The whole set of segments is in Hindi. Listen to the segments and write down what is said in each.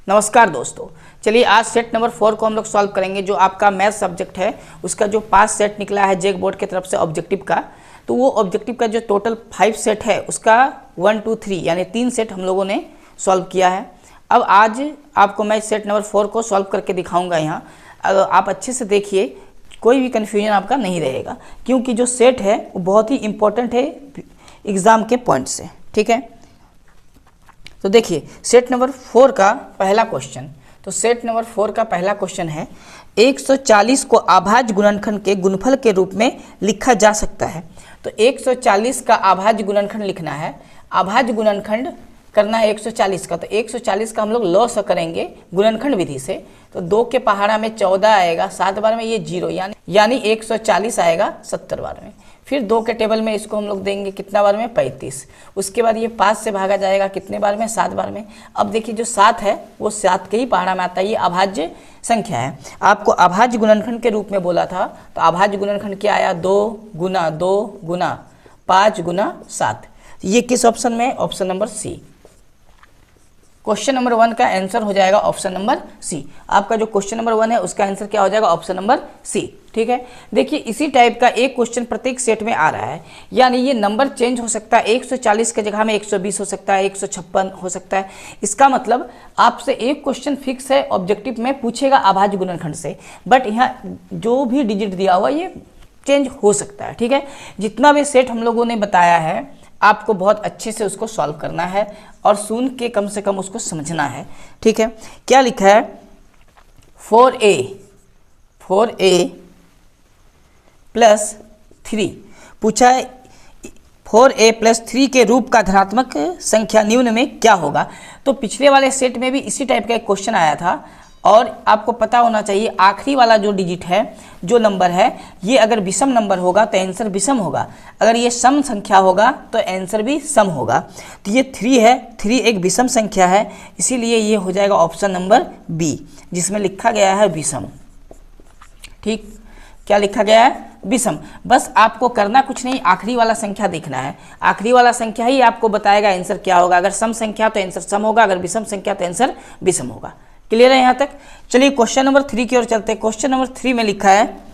नमस्कार दोस्तों, चलिए आज सेट नंबर 4 को हम लोग सॉल्व करेंगे। जो आपका मैथ सब्जेक्ट है उसका जो 5 सेट निकला है जैक बोर्ड की तरफ से ऑब्जेक्टिव का, तो वो ऑब्जेक्टिव का जो टोटल 5 सेट है उसका 1 2 3 यानी 3 सेट हम लोगों ने सॉल्व किया है। अब आज आपको मैं सेट नंबर 4 को सॉल्व करके दिखाऊंगा। यहाँ आप अच्छे से देखिए, कोई भी कन्फ्यूजन आपका नहीं रहेगा, क्योंकि जो सेट है वो बहुत ही इम्पोर्टेंट है एग्ज़ाम के पॉइंट से। ठीक है, तो देखिए सेट नंबर 4 का पहला क्वेश्चन। तो सेट नंबर 4 का पहला क्वेश्चन है 140 को अभाज्य गुणनखंड के गुणनफल के रूप में लिखा जा सकता है। तो 140 का अभाज्य गुणनखंड लिखना है, अभाज्य गुणनखंड करना है 140 का। तो 140 का हम लोग लॉ से करेंगे गुणनखंड विधि से। तो 2 के पहाड़ा में 14 आएगा, 7 बार में ये 0 यानी 140 आएगा 70 बार में। फिर 2 के टेबल में इसको हम लोग देंगे कितना बार में 35। उसके बाद ये 5 से भागा जाएगा कितने बार में 7 बार में। अब देखिए जो 7 है वो 7 के ही पहाड़ा में आता है, ये अभाज्य संख्या है। आपको अभाज्य गुणनखंड के रूप में बोला था, तो अभाज्य गुणनखंड क्या आया 2 गुना 2 गुना 5 गुना 7। ये किस ऑप्शन में है? Option number C. Question number 1 का आंसर हो जाएगा ऑप्शन नंबर सी। आपका जो क्वेश्चन नंबर 1 है उसका आंसर क्या हो जाएगा? Option number C. ठीक है, देखिए इसी टाइप का एक क्वेश्चन प्रत्येक सेट में आ रहा है, यानी ये नंबर चेंज हो सकता है। 140 के जगह में 120 हो सकता है, 156 हो सकता है। इसका मतलब आपसे एक क्वेश्चन फिक्स है, ऑब्जेक्टिव में पूछेगा अभाज्य गुणनखंड से, बट यहाँ जो भी डिजिट दिया हुआ ये चेंज हो सकता है। ठीक है, जितना भी सेट हम लोगों ने बताया है आपको बहुत अच्छे से उसको सॉल्व करना है और सुन के कम से कम उसको समझना है। ठीक है, क्या लिखा है 4a प्लस 3 पूछा है। 4a प्लस 3 के रूप का धनात्मक संख्या निम्न में क्या होगा? तो पिछले वाले सेट में भी इसी टाइप का एक क्वेश्चन आया था, और आपको पता होना चाहिए आखिरी वाला जो डिजिट है, जो नंबर है, ये अगर विषम नंबर होगा तो आंसर विषम होगा, अगर ये सम संख्या होगा तो आंसर भी सम होगा। तो ये 3 है, 3 एक विषम संख्या है, इसीलिए ये हो जाएगा ऑप्शन नंबर बी, जिसमें लिखा गया है विषम। ठीक, क्या लिखा गया है? विषम। बस आपको करना कुछ नहीं, आखिरी वाला संख्या देखना है, आखिरी वाला संख्या ही आपको बताएगा आंसर क्या होगा। अगर सम संख्या तो आंसर सम होगा, अगर विषम संख्या तो आंसर विषम होगा। क्लियर है यहाँ तक? चलिए क्वेश्चन नंबर 3 की ओर चलते हैं। क्वेश्चन नंबर 3 में लिखा है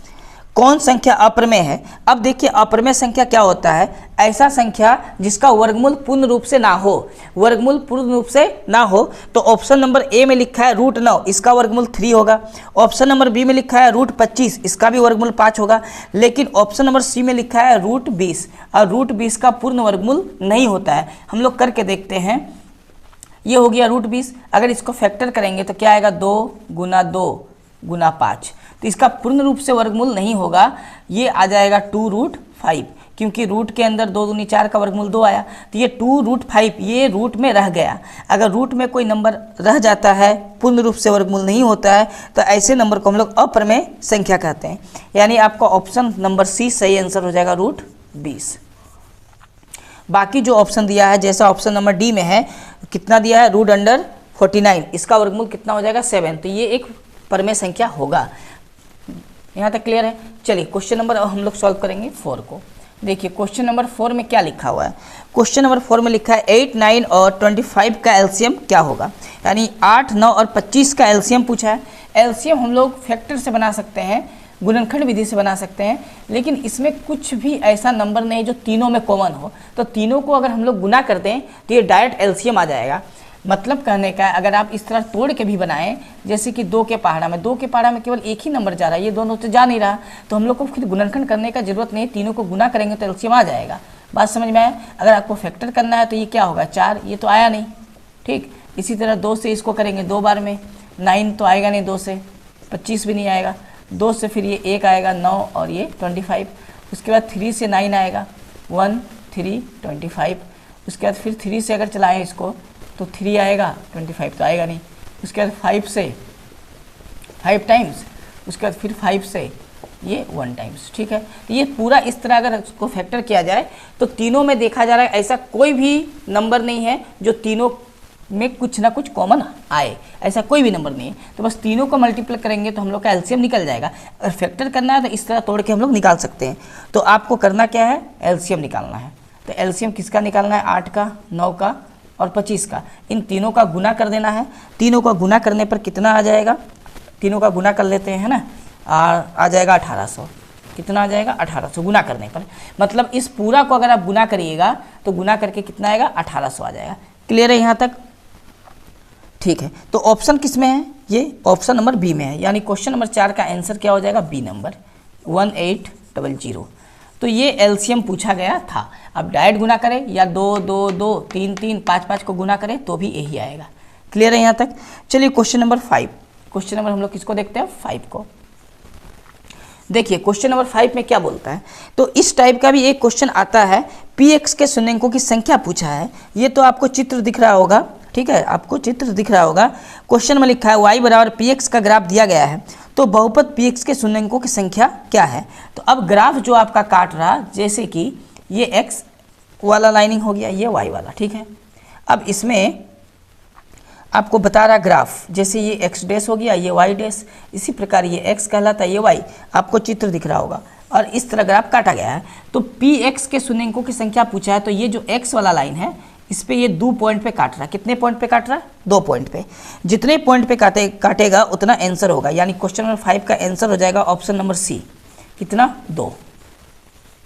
कौन संख्या अप्रमेय है? अब देखिए अप्रमेय संख्या क्या होता है? ऐसा संख्या जिसका वर्गमूल पूर्ण रूप से ना हो। वर्गमूल पूर्ण रूप से ना हो तो ऑप्शन नंबर ए में लिखा है √9, इसका वर्गमूल 3 होगा। ऑप्शन नंबर बी में लिखा है √25, इसका भी वर्गमूल 5 होगा। लेकिन ऑप्शन नंबर सी में लिखा है √20, और √20 का पूर्ण वर्गमूल नहीं होता है। हम लोग करके देखते हैं। ये हो गया √20, अगर इसको फैक्टर करेंगे तो क्या आएगा 2 गुना 2 गुना 5, तो इसका पूर्ण रूप से वर्गमूल नहीं होगा, ये आ जाएगा 2√5, क्योंकि रूट के अंदर 2 दूनी 4 का वर्गमूल 2 आया, तो ये 2√5 ये रूट में रह गया। अगर रूट में कोई नंबर रह जाता है, पूर्ण रूप से वर्गमूल नहीं होता है, तो ऐसे नंबर को हम लोग अप्रमेय संख्या कहते हैं। यानी आपका ऑप्शन नंबर सी सही आंसर हो जाएगा √20। बाकी जो ऑप्शन दिया है, जैसा ऑप्शन नंबर डी में है, कितना दिया है √49, इसका वर्गमूल कितना हो जाएगा 7, तो ये एक परमेय संख्या होगा। यहाँ तक क्लियर है? चलिए क्वेश्चन नंबर हम लोग सॉल्व करेंगे 4 को। देखिए क्वेश्चन नंबर 4 में क्या लिखा हुआ है। क्वेश्चन नंबर 4 में लिखा है 8, 9 और 25 का एलसीएम क्या होगा? यानी 8, 9 और 25 का एलसीएम पूछा है। एलसीएम हम लोग फैक्टर से बना सकते हैं, गुणनखंड विधि से बना सकते हैं, लेकिन इसमें कुछ भी ऐसा नंबर नहीं जो तीनों में कॉमन हो। तो तीनों को अगर हम लोग गुना कर दें तो ये डायरेक्ट एलसीएम आ जाएगा। मतलब कहने का है, अगर आप इस तरह तोड़ के भी बनाएं, जैसे कि 2 के पहाड़ा में केवल एक ही नंबर जा रहा है, ये दोनों तो जा नहीं रहा, तो हम लोग को फिर गुणनखंड करने का जरूरत नहीं, तीनों को गुना करेंगे तो एलसीएम आ जाएगा। बात समझ में आया? अगर आपको फैक्टर करना है तो ये क्या होगा 4, ये तो आया नहीं। ठीक, इसी तरह 2 से इसको करेंगे 2 बार में, 9 तो आएगा नहीं 2 से, 25 भी नहीं आएगा, 2 से फिर ये 1 आएगा 9 और ये 25, उसके बाद 3 से 9 आएगा 1 3 25, उसके बाद फिर 3 से अगर चलाएं इसको तो 3 आएगा, 25 तो आएगा नहीं। उसके बाद 5 से 5 टाइम्स, उसके बाद फिर 5 से ये 1 टाइम्स। ठीक है, तो ये पूरा इस तरह अगर इसको फैक्टर किया जाए तो तीनों में देखा जा रहा है ऐसा कोई भी नंबर नहीं है जो तीनों में कुछ ना कुछ कॉमन आए, ऐसा कोई भी नंबर नहीं है। तो बस तीनों को मल्टीप्लाई करेंगे तो हम लोग का एलसीएम निकल जाएगा। अगर फैक्टर करना है तो इस तरह तोड़ के हम लोग निकाल सकते हैं। तो आपको करना क्या है? एलसीएम निकालना है। तो एलसीएम किसका निकालना है? 8 का, 9 का और 25 का, इन तीनों का गुना कर देना है। तीनों का गुना करने पर कितना आ जाएगा, तीनों का गुना कर लेते हैं ना, आ जाएगा 1800। कितना आ जाएगा 1800 गुना करने पर, मतलब इस पूरा को अगर आप गुना करिएगा तो गुना करके कितना आएगा 1800 आ जाएगा। क्लियर है यहाँ तक? ठीक है, तो ऑप्शन किस में है, ये ऑप्शन नंबर बी में है, यानी क्वेश्चन नंबर 4 का आंसर क्या हो जाएगा, बी नंबर 1800। तो ये एलसीएम पूछा गया था। अब डायरेक्ट गुना करें या 2 2 2 3 3 5 5 को गुना करें तो भी यही आएगा। क्लियर है यहाँ तक? चलिए क्वेश्चन नंबर 5, क्वेश्चन नंबर हम लोग किसको देखते हैं, 5 को। देखिए क्वेश्चन नंबर 5 में क्या बोलता है, तो इस टाइप का भी एक क्वेश्चन आता है, px के शून्यंकों की संख्या पूछा है। ये तो आपको चित्र दिख रहा होगा, ठीक है, आपको चित्र दिख रहा होगा। क्वेश्चन में लिखा है y बराबर px का ग्राफ दिया गया है, तो बहुपद px के शून्यंकों की संख्या क्या है। तो अब ग्राफ जो आपका काट रहा, जैसे कि ये x वाला लाइनिंग हो गया, ये y वाला, ठीक है। अब इसमें आपको बता रहा ग्राफ, जैसे ये x डैश हो गया, ये y डैश, इसी प्रकार ये x कहलाता है, ये y, आपको चित्र दिख रहा होगा, और इस तरह ग्राफ काटा गया है। तो px के शून्यंकों की संख्या पूछा है, तो ये जो x वाला लाइन है इस पे ये 2 पॉइंट पे काट रहा है। कितने पॉइंट पे काट रहा है, 2 पॉइंट पे। जितने पॉइंट पे काटेगा उतना आंसर होगा, यानी क्वेश्चन नंबर 5 का आंसर हो जाएगा ऑप्शन नंबर सी, कितना, 2।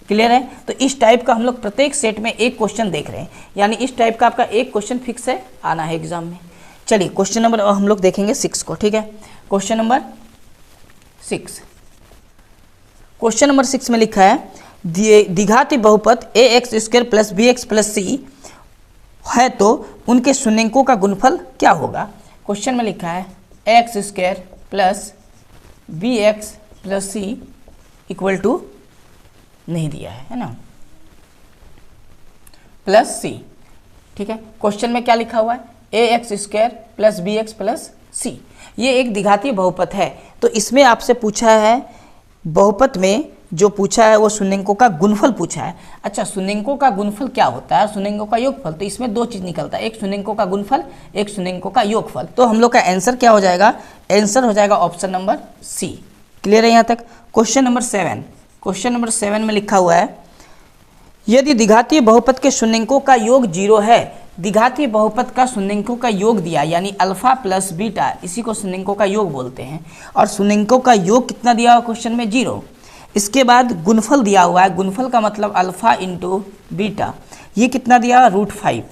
क्लियर है? तो इस टाइप का हम लोग प्रत्येक सेट में एक क्वेश्चन देख रहे हैं, यानी इस टाइप का आपका एक क्वेश्चन फिक्स है, आना है एग्जाम में। चलिए क्वेश्चन नंबर हम लोग देखेंगे 6 को, ठीक है। क्वेश्चन नंबर 6, क्वेश्चन नंबर 6 में लिखा है द्विघाती बहुपद ax² + bx + c है, तो उनके शून्यंकों का गुणनफल क्या होगा। क्वेश्चन में लिखा है x² + bx + c = नहीं दिया है ना, प्लस c, ठीक है। क्वेश्चन में क्या लिखा हुआ है, ax² + bx + c, ये एक द्विघाती बहुपद है। तो इसमें आपसे पूछा है, बहुपद में जो पूछा है वो शून्यंकों का गुणनफल पूछा है। अच्छा, शून्यंकों का गुणनफल क्या होता है, शून्यंकों का योगफल। तो इसमें 2 चीज निकलता है, एक शून्यंकों का गुणनफल, एक शून्यंकों का योगफल। तो हम लोग का आंसर क्या हो जाएगा, आंसर हो जाएगा ऑप्शन नंबर सी। क्लियर है यहाँ तक? क्वेश्चन नंबर 7, क्वेश्चन नंबर 7 में लिखा हुआ है यदि द्विघातीय बहुपद के शून्यंकों का योग 0 है, द्विघातीय बहुपद का शून्यंकों का योग दिया, यानी अल्फा प्लस बीटा, इसी को शून्यंकों का योग बोलते हैं, और शून्यंकों का योग कितना दिया हुआ क्वेश्चन में, 0। इसके बाद गुणनफल दिया हुआ है, गुणनफल का मतलब अल्फा इंटू बीटा, ये कितना दिया, √5।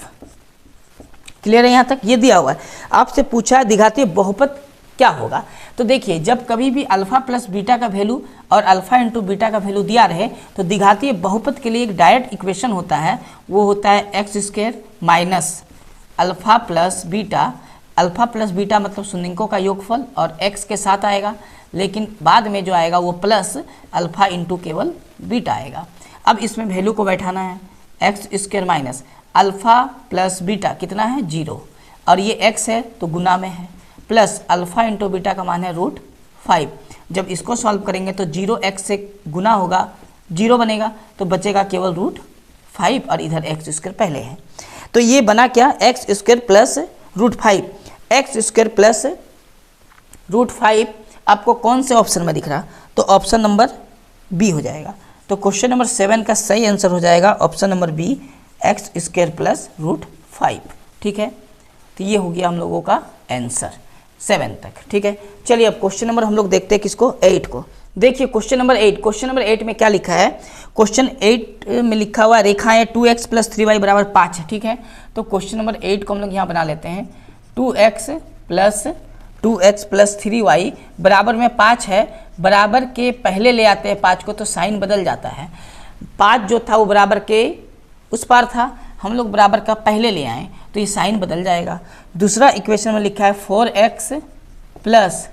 क्लियर है यहाँ तक? ये दिया हुआ है। आपसे पूछा है द्विघातीय बहुपद क्या होगा। तो देखिए, जब कभी भी अल्फा प्लस बीटा का वैल्यू और अल्फा इंटू बीटा का वैल्यू दिया रहे, तो द्विघातीय बहुपद के लिए एक डायरेक्ट इक्वेशन होता है, वो होता है x² - alpha plus beta. Alpha plus beta मतलब शून्यंकों का योगफल, और x के साथ आएगा, लेकिन बाद में जो आएगा वो प्लस अल्फा इंटू केवल बीटा आएगा। अब इसमें वैल्यू को बैठाना है, x² - अल्फा प्लस बीटा कितना है, 0, और ये x है तो गुना में है, प्लस अल्फा इंटू बीटा का मान है √5। जब इसको सॉल्व करेंगे तो 0x से गुना होगा, 0 बनेगा, तो बचेगा केवल √5, और इधर x² पहले है। तो ये बना क्या, x² + √5, x² + √5 आपको कौन से ऑप्शन में दिख रहा, तो ऑप्शन नंबर बी हो जाएगा। तो क्वेश्चन नंबर 7 का सही आंसर हो जाएगा ऑप्शन नंबर बी, x² + √5, ठीक है। तो ये हो गया हम लोगों का आंसर 7 तक, ठीक है। चलिए अब क्वेश्चन नंबर हम लोग देखते हैं किसको, 8 को। देखिए क्वेश्चन नंबर 8, क्वेश्चन नंबर 8 में क्या लिखा है, क्वेश्चन 8 में लिखा हुआ रेखाएं 2x + 3y = 5 है, ठीक है। तो क्वेश्चन नंबर 8 को हम लोग यहाँ बना लेते हैं, 2x + 3y बराबर में 5 है, बराबर के पहले ले आते हैं 5 को, तो साइन बदल जाता है। 5 जो था वो बराबर के उस पार था, हम लोग बराबर का पहले ले आए, तो ये साइन बदल जाएगा। दूसरा इक्वेशन में लिखा है 4x +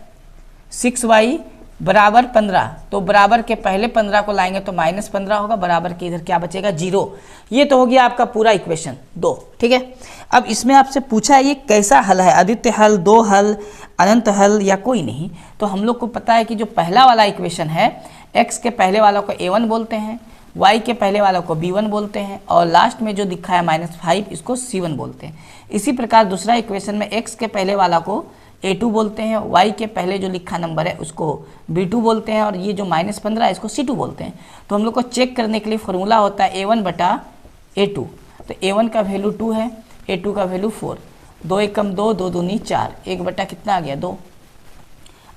6y = 15, तो बराबर के पहले 15 को लाएंगे तो -15 होगा, बराबर के इधर क्या बचेगा, 0। ये तो हो गया आपका पूरा इक्वेशन 2, ठीक है। अब इसमें आपसे पूछा है ये कैसा हल है, आदित्य हल, 2 हल, अनंत हल या कोई नहीं। तो हम लोग को पता है कि जो पहला वाला इक्वेशन है, x के पहले वालों को a1 बोलते हैं, y के पहले वालों को b1 बोलते हैं, और लास्ट में जो दिखा है -5 इसको c1 बोलते हैं। इसी प्रकार दूसरा इक्वेशन में x के पहले वाला को a2 बोलते हैं, y के पहले जो लिखा नंबर है उसको b2 बोलते हैं, और ये जो -15 है इसको c2 बोलते हैं। तो हम लोग को चेक करने के लिए फॉर्मूला होता है a1/a2। तो a1 का वैल्यू 2 है, A2 का वैल्यू 4, 2 एक कम 2, 2 दूनी 4, 1 बटा कितना आ गया 2।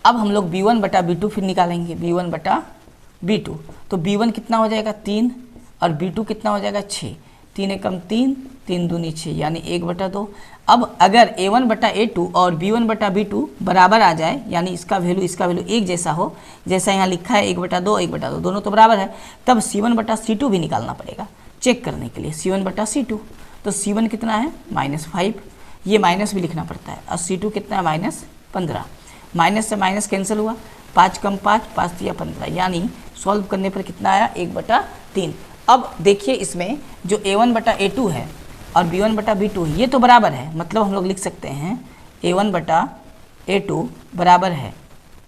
अब हम लोग B1 बटा B2 फिर निकालेंगे, B1 बटा B2, तो B1 कितना हो जाएगा 3 और B2 कितना हो जाएगा 6, 3 एक कम 3, 3 दूनी 6 यानी 1 बटा 2। अब अगर A1 बटा A2 और B1 बटा B2 बराबर आ जाए, यानी इसका वैल्यू एक जैसा हो, जैसा यहाँ लिखा है 1 बटा 2 1 बटा 2 दोनों तो बराबर है, तब C1 बटा C2 भी निकालना पड़ेगा चेक करने के लिए, C1 बटा C2। तो C1 कितना है -5, ये माइनस भी लिखना पड़ता है, और C2 कितना है -15, माइनस से माइनस कैंसिल हुआ, 5 कम 5, 5 दिया 15, यानी सॉल्व करने पर कितना आया 1 बटा 3। अब देखिए इसमें जो A1 बटा A2 है और B1 बटा B2 ये तो बराबर है, मतलब हम लोग लिख सकते हैं A1 बटा A2 बराबर है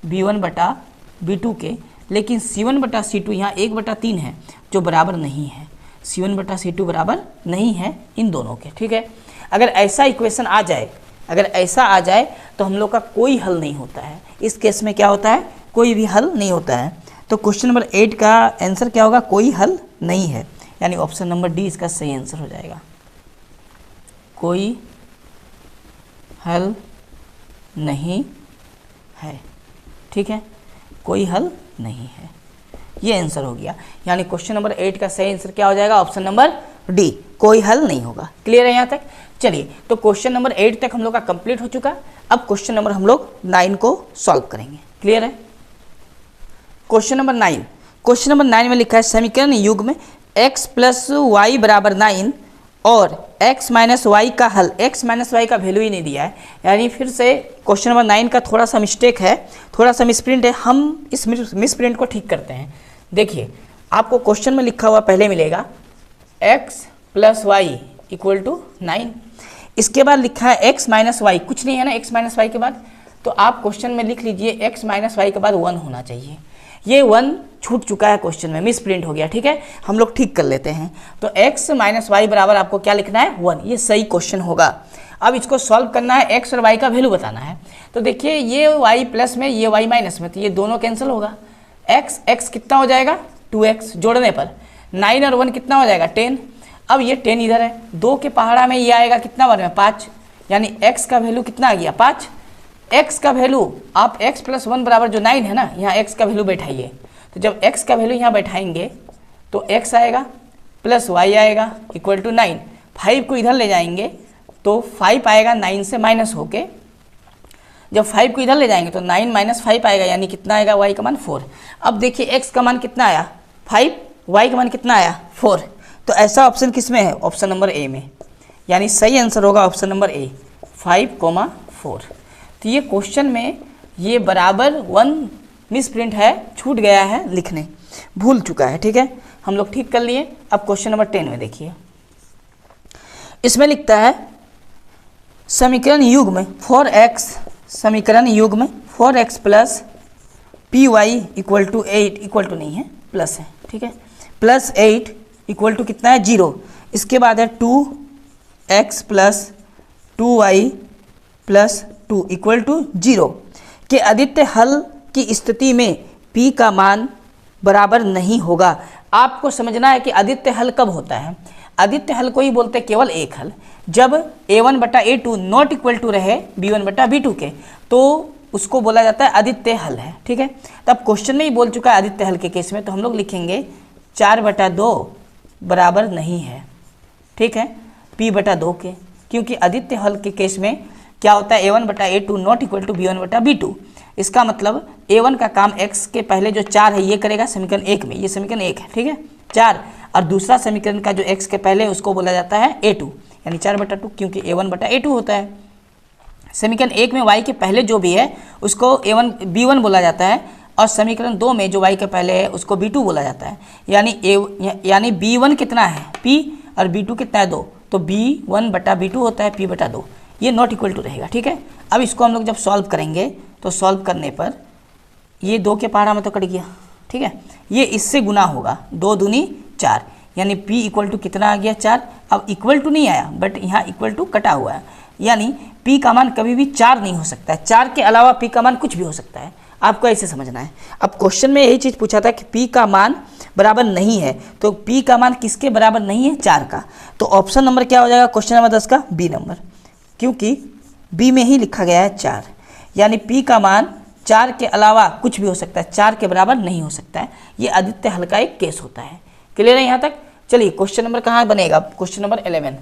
B1 बटा B2 के, लेकिन C1 बटा C2 यहाँ 1 बटा 3 है जो बराबर नहीं है, C1 बटा C2 बराबर नहीं है इन दोनों के, ठीक है। अगर ऐसा इक्वेशन आ जाए, अगर ऐसा आ जाए तो हम लोग का कोई हल नहीं होता है, इस केस में क्या होता है कोई भी हल नहीं होता है। तो क्वेश्चन नंबर 8 का आंसर क्या होगा, कोई हल नहीं है, यानी ऑप्शन नंबर डी इसका सही आंसर हो जाएगा, कोई हल नहीं है, ठीक है, कोई हल नहीं है, ये आंसर हो गया। यानी क्वेश्चन नंबर 8 का सही आंसर क्या हो जाएगा, ऑप्शन नंबर डी, कोई हल नहीं होगा। क्लियर है यहाँ तक? चलिए, तो क्वेश्चन नंबर 8 तक हम लोग का कंप्लीट हो चुका। अब क्वेश्चन नंबर हम लोग 9 को सॉल्व करेंगे। क्लियर है? क्वेश्चन नंबर 9, क्वेश्चन नंबर 9 में लिखा है समीकरण युग्म x प्लस वाई बराबर 9 और x माइनस वाई का हल, x माइनस वाई का वैल्यू ही नहीं दिया है, यानी फिर से क्वेश्चन नंबर 9 का थोड़ा सा मिस्टेक है, थोड़ा सा मिसप्रिंट है, हम इस मिसप्रिंट को ठीक करते हैं। देखिए, आपको क्वेश्चन में लिखा हुआ पहले मिलेगा x plus y equal to 9, इसके बाद लिखा है x माइनस वाई, कुछ नहीं है ना x माइनस वाई के बाद, तो आप क्वेश्चन में लिख लीजिए x माइनस वाई के बाद 1 होना चाहिए। ये 1 छूट चुका है क्वेश्चन में, मिस प्रिंट हो गया, ठीक है, हम लोग ठीक कर लेते हैं। तो x माइनस वाई बराबर आपको क्या लिखना है 1, ये सही क्वेश्चन होगा। अब इसको सॉल्व करना है, x और y का वैल्यू बताना है। तो देखिए, ये y प्लस में, ये y माइनस में, तो ये दोनों कैंसिल होगा। x कितना हो जाएगा 2x, जोड़ने पर 9 और 1 कितना हो जाएगा 10। अब ये 10 इधर है, 2 के पहाड़ा में ये आएगा कितना बार में 5, यानी x का वैल्यू कितना आ गया 5। x का वैल्यू आप x प्लस 1 बराबर जो 9 है ना, यहाँ x का वैल्यू बैठाइए, तो जब x का वैल्यू यहाँ बैठाएंगे तो x आएगा प्लस y आएगा इक्वल टू 9, 5 को इधर ले जाएंगे तो 5 आएगा 9 से माइनस होके, जब 5 को इधर ले जाएंगे तो 9 माइनस 5 आएगा, यानी कितना आएगा y का मान 4। अब देखिए x का मान कितना आया 5, y का मान कितना आया 4, तो ऐसा ऑप्शन किस में है, ऑप्शन नंबर ए में, यानी सही आंसर होगा ऑप्शन नंबर ए 5,4। तो ये क्वेश्चन में ये बराबर 1 मिस प्रिंट है, छूट गया है लिखने, भूल चुका है, ठीक है, हम लोग ठीक कर लिए। अब क्वेश्चन नंबर 10 में देखिए, इसमें लिखता है समीकरण युग्म 4x, समीकरण युग्म 4x plus P y equal to 8, equal to नहीं है प्लस है, ठीक है, प्लस 8 इक्वल टू कितना है 0, इसके बाद है 2x plus 2y plus 2 equal to 0 के अद्वितीय हल की स्थिति में p का मान बराबर नहीं होगा। आपको समझना है कि अद्वितीय हल कब होता है, अद्वितीय हल को ही बोलते हैं केवल एक हल, जब a1 बटा a2 नॉट इक्वल टू रहे b1 बटा b2 के, तो उसको बोला जाता है अद्वितीय हल है, ठीक है। तब क्वेश्चन में ही बोल चुका है अद्वितीय हल के केस में, तो हम लोग लिखेंगे 4 बटा 2 बराबर नहीं है, ठीक है, p बटा 2 के, क्योंकि अद्वितीय हल के केस में क्या होता है a1 बटा a2 not equal to b1 बटा b2। इसका मतलब a1 का काम x के पहले जो 4 है ये करेगा समीकरण 1 में, ये समीकरण 1 है, ठीक है 4, और दूसरा समीकरण का जो x के पहले उसको बोला जाता है a2, यानी 4 बटा 2, क्योंकि a1 बटा a2 होता है। समीकरण 1 में y के पहले जो भी है उसको b1 बोला जाता है, और समीकरण 2 में जो y के पहले है उसको b2 बोला जाता है, यानी b1 कितना है p और b2 कितना है 2, तो b1 बटा b2 होता है p बटा 2, ये नॉट इक्वल टू रहेगा, ठीक है। अब इसको हम लोग जब सॉल्व करेंगे तो सॉल्व करने पर ये 2 के पहाड़ा में तो कट गया, ठीक है, ये इससे गुना होगा, 2 दूनी 4, यानी p इक्वल टू कितना आ गया 4। अब इक्वल टू नहीं आया, बट यहाँ इक्वल टू कटा हुआ है, यानी p का मान कभी भी 4 नहीं हो सकता है, 4 के अलावा p का मान कुछ भी हो सकता है, आपको ऐसे समझना है। अब क्वेश्चन में यही चीज़ पूछा था कि p का मान बराबर नहीं है, तो p का मान किसके बराबर नहीं है, 4 का। तो ऑप्शन नंबर क्या हो जाएगा क्वेश्चन नंबर 10 का, बी नंबर, क्योंकि बी में ही लिखा गया है 4, यानी p का मान 4 के अलावा कुछ भी हो सकता है, 4 के बराबर नहीं हो सकता है। ये आदित्य हल का एक केस होता है। क्लियर है यहाँ तक? चलिए क्वेश्चन नंबर कहाँ बनेगा, क्वेश्चन नंबर 11।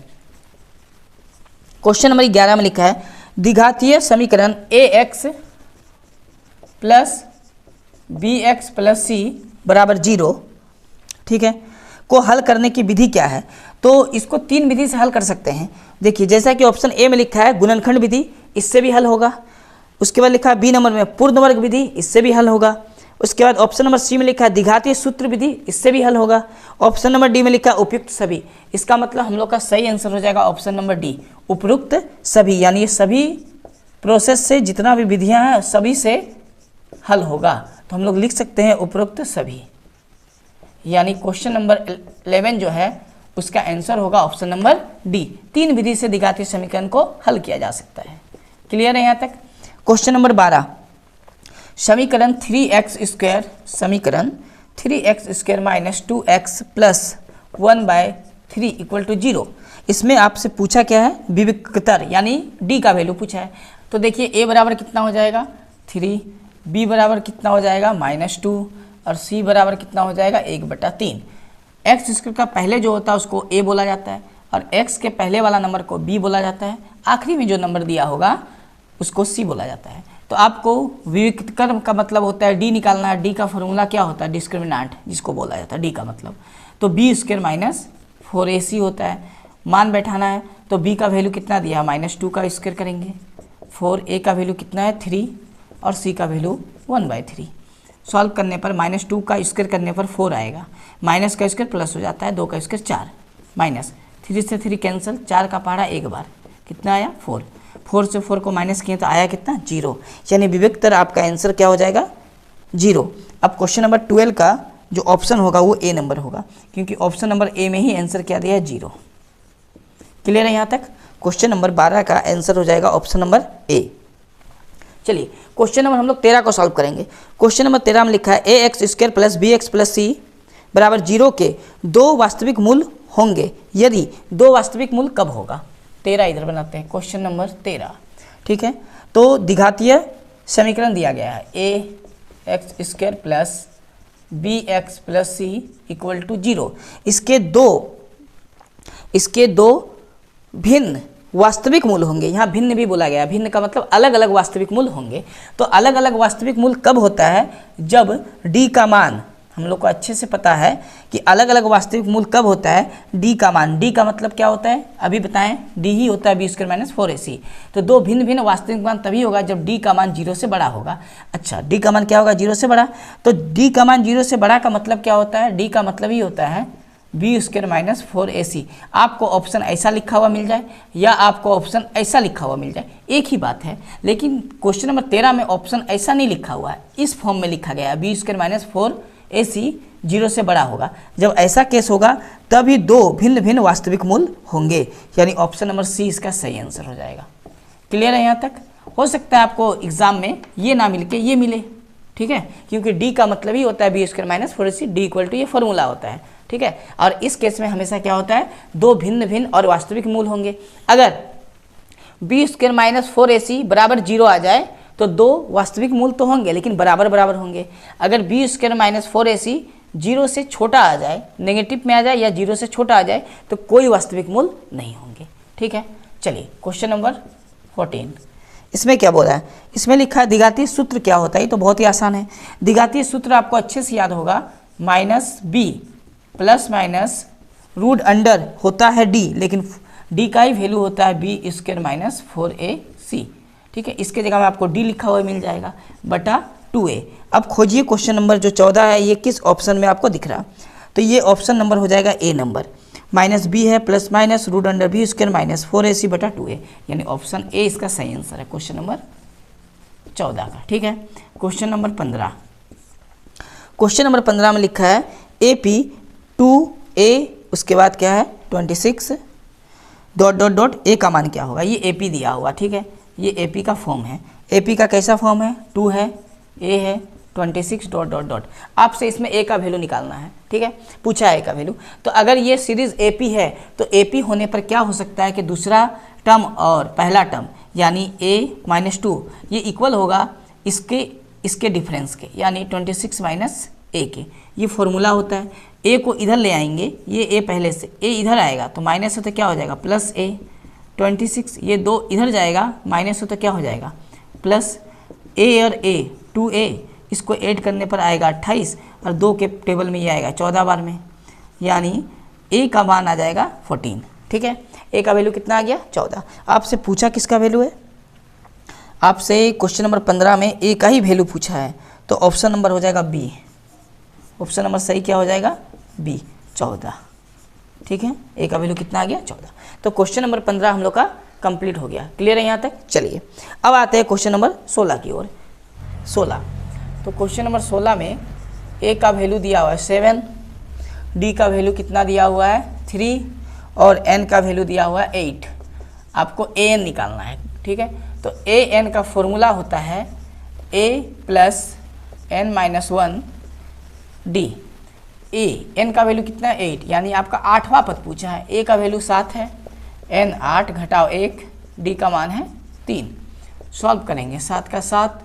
क्वेश्चन नंबर 11 में लिखा है द्विघातीय समीकरण ax plus bx plus c बराबर 0, ठीक है, को हल करने की विधि क्या है। तो इसको 3 विधि से हल कर सकते हैं। देखिए जैसा कि ऑप्शन ए में लिखा है गुणनखंड विधि, इससे भी हल होगा। उसके बाद लिखा है बी नंबर में पूर्ण वर्ग विधि, इससे भी हल होगा। उसके बाद ऑप्शन नंबर सी में लिखा है द्विघातीय सूत्र विधि, इससे भी हल होगा। ऑप्शन नंबर डी में लिखा है उपयुक्त सभी। इसका मतलब हम लोग का सही आंसर हो जाएगा ऑप्शन नंबर डी, उपयुक्त सभी, यानी ये सभी प्रोसेस से जितना भी विधियां हैं सभी से हल होगा। तो हम लोग लिख सकते हैं उपयुक्त सभी, यानी क्वेश्चन नंबर 11 जो है उसका आंसर होगा ऑप्शन नंबर डी। 3 विधि से द्विघातीय समीकरण को हल किया जा सकता है। क्लियर है यहाँ तक? क्वेश्चन नंबर 12, समीकरण 3x² समीकरण 3x² minus 2x plus 1/3 equal to 0। इसमें आपसे पूछा क्या है, विविक्तर यानी d का वैल्यू पूछा है। तो देखिए a बराबर कितना हो जाएगा 3, b बराबर कितना हो जाएगा -2 और c बराबर कितना हो जाएगा 1/3। x² का पहले जो होता है उसको a बोला जाता है और x के पहले वाला नंबर को b बोला जाता है, आखिरी में जो नंबर दिया होगा उसको c बोला जाता है। तो आपको विविक्तर का मतलब होता है d निकालना है। d का फॉर्मूला क्या होता है, डिस्क्रिमिनेंट जिसको बोला जाता है d का मतलब। तो b² माइनस 4ac होता है। मान बैठाना है तो b का वैल्यू कितना दिया है -2 का स्क्वायर करेंगे, 4a का वैल्यू कितना है 3 और c का वैल्यू 1/3। सॉल्व करने पर -2 का स्क्वायर करने पर 4 आएगा, माइनस का स्क्वायर प्लस हो जाता है, 2 का स्क्वायर 4, माइनस 3 से 3 कैंसिल, 4 का पहाड़ा एक बार, कितना आया 4, 4 से 4 को माइनस किए तो आया कितना 0, यानी विविक्तर आपका आंसर क्या हो जाएगा 0। अब क्वेश्चन नंबर 12 का जो ऑप्शन होगा वो ए नंबर होगा, क्योंकि ऑप्शन नंबर ए में ही आंसर क्या दिया है 0। क्लियर है यहाँ तक? क्वेश्चन नंबर 12 का आंसर हो जाएगा ऑप्शन नंबर ए। चलिए क्वेश्चन नंबर हम लोग 13 को सॉल्व करेंगे। क्वेश्चन नंबर 13 में लिखा है ax² plus bx plus c बराबर 0 के 2 वास्तविक मूल होंगे यदि 2 वास्तविक मूल कब होगा। 13 इधर बनाते हैं, क्वेश्चन नंबर 13, ठीक है। तो द्विघातीय समीकरण दिया गया है ax² plus bx plus c equal to 0। इसके दो भिन्न वास्तविक मूल होंगे। यहाँ भिन्न भी बोला गया, भिन्न का मतलब अलग अलग वास्तविक मूल होंगे। तो अलग अलग वास्तविक मूल कब होता है, जब d का मान, हम लोग को अच्छे से पता है कि अलग अलग वास्तविक मूल कब होता है, d का मान, d का मतलब क्या होता है अभी बताएं, d ही होता है b² माइनस 4ac। तो दो भिन्न भिन्न वास्तविक मान तभी होगा जब d का मान 0 से बड़ा होगा। अच्छा, d का मान क्या होगा 0 से बड़ा, तो d का मान 0 से बड़ा का मतलब क्या होता है, d का मतलब ही होता है b² माइनस 4ac। आपको ऑप्शन ऐसा लिखा हुआ मिल जाए या आपको ऑप्शन ऐसा लिखा हुआ मिल जाए, एक ही बात है। लेकिन क्वेश्चन नंबर 13 में ऑप्शन ऐसा नहीं लिखा हुआ है, इस फॉर्म में लिखा गया है b² माइनस 4ac 0 से बड़ा होगा। जब ऐसा केस होगा तभी दो भिन्न भिन्न वास्तविक मूल होंगे, यानी ऑप्शन नंबर सी इसका सही आंसर हो जाएगा। क्लियर है यहाँ तक? हो सकता है आपको एग्जाम में ये ना मिल के ये मिले, ठीक है, क्योंकि d का मतलब ही होता है b² minus 4ac, d equal to ये फॉर्मूला होता है, ठीक है। और इस केस में हमेशा क्या होता है, दो भिन्न भिन्न और वास्तविक मूल होंगे। अगर b² माइनस 4ac बराबर 0 आ जाए तो दो वास्तविक मूल तो होंगे लेकिन बराबर बराबर होंगे। अगर b² माइनस 4ac 0 से छोटा आ जाए, नेगेटिव में आ जाए या 0 से छोटा आ जाए तो कोई वास्तविक मूल नहीं होंगे, ठीक है। चलिए क्वेश्चन नंबर 14, इसमें क्या बोला है, इसमें लिखा है द्विघातीय सूत्र क्या होता है। तो बहुत ही आसान है, द्विघातीय सूत्र आपको अच्छे से याद होगा, -b plus minus root under होता है d, लेकिन d का ही वैल्यू होता है b² माइनस 4ac, ठीक है। इसके जगह में आपको d लिखा हुआ मिल जाएगा बटा 2a। अब खोजिए क्वेश्चन नंबर जो 14 है ये किस ऑप्शन में आपको दिख रहा, तो ये ऑप्शन नंबर हो जाएगा ए नंबर, -b है plus minus root under b² minus 4ac बटा 2a, यानी ऑप्शन ए इसका सही आंसर है क्वेश्चन नंबर 14 का, ठीक है। क्वेश्चन नंबर 15, क्वेश्चन नंबर 15 में लिखा है AP 2a, उसके बाद क्या है 26 ... a का मान क्या होगा। ये AP दिया हुआ, ठीक है, ये AP का फॉर्म है। AP का कैसा फॉर्म है, 2 है, a है, 26 डॉट डॉट डॉट। आपसे इसमें ए का वैल्यू निकालना है, ठीक है, पूछा है ए का वैल्यू। तो अगर ये सीरीज एपी है तो एपी होने पर क्या हो सकता है कि दूसरा टर्म और पहला टर्म यानी a-2 ये इक्वल होगा इसके डिफरेंस के, यानी 26 माइनस ए के। ये फॉर्मूला होता है। ए को इधर ले आएंगे, ये ए पहले से, ए इधर आएगा तो माइनस होता क्या हो जाएगा प्लस ए। 26 ये 2 इधर जाएगा, माइनस होता क्या हो जाएगा प्लस ए और ए 2a, इसको ऐड करने पर आएगा 28 और 2 के टेबल में ये आएगा 14 बार में, यानी ए का मान आ जाएगा 14। ठीक है, ए का वैल्यू कितना आ गया 14। आपसे पूछा किसका वैल्यू है, आपसे क्वेश्चन नंबर 15 में ए का ही वैल्यू पूछा है, तो ऑप्शन नंबर हो जाएगा बी। ऑप्शन नंबर सही क्या हो जाएगा बी 14। ठीक है, ए का वैल्यू कितना आ गया 14। तो क्वेश्चन नंबर 15 हम लोग का कंप्लीट हो गया। क्लियर है यहाँ तक। चलिए अब आते हैं क्वेश्चन नंबर 16 की ओर। 16, तो क्वेश्चन नंबर 16 में ए का वैल्यू दिया हुआ है 7, डी का वैल्यू कितना दिया हुआ है 3 और एन का वैल्यू दिया हुआ है 8। आपको ए एन निकालना है। ठीक है, तो ए एन का फॉर्मूला होता है ए plus N minus 1 D. A N का वैल्यू कितना है 8, यानी आपका 8वां पद पूछा है। ए का वैल्यू 7 है, एन 8 घटाओ 1, डी का मान है 3। सॉल्व करेंगे 7 का 7,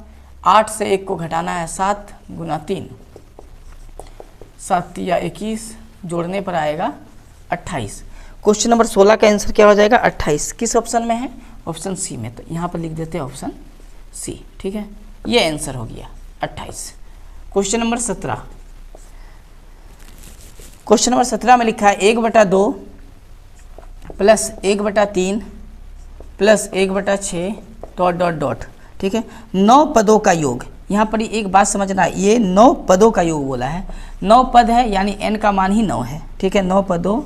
8 से 1 को घटाना है 7 गुना 3, 7 या 21, जोड़ने पर आएगा 28। क्वेश्चन नंबर 16 का आंसर क्या हो जाएगा 28। किस ऑप्शन में है, ऑप्शन सी में। तो यहाँ पर लिख देते हैं ऑप्शन सी। ठीक है, ये आंसर हो गया 28। क्वेश्चन नंबर 17, क्वेश्चन नंबर 17 में लिखा है 1/2 plus 1/3 plus 1/6 dot dot dot. ठीक है, 9 पदों का योग। यहाँ पर एक बात समझना, ये 9 पदों का योग बोला है। 9 पद है यानी n का मान ही 9 है। ठीक है, 9 पदों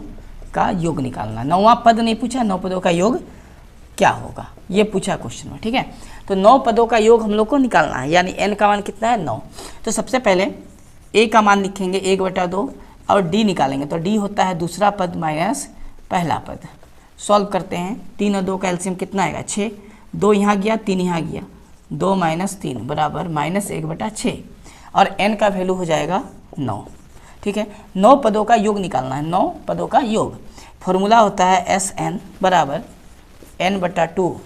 का योग निकालना। 9वां पद नहीं पूछा, 9 पदों का योग क्या होगा ये पूछा क्वेश्चन में। ठीक है, तो 9 पदों का योग हम लोग को निकालना है, यानी n का मान कितना है 9। तो सबसे पहले a का मान लिखेंगे 1/2 और d निकालेंगे। तो d होता है दूसरा पद माइनस पहला पद। सॉल्व करते हैं, 3 और 2 का एलसीएम कितना आएगा 6, 2 यहाँ गया 3 यहाँ गया, 2 माइनस 3 बराबर माइनस 1/6 और n का वैल्यू हो जाएगा 9। ठीक है, 9 पदों का योग निकालना है। 9 पदों का योग फॉर्मूला होता है SN बराबर n/2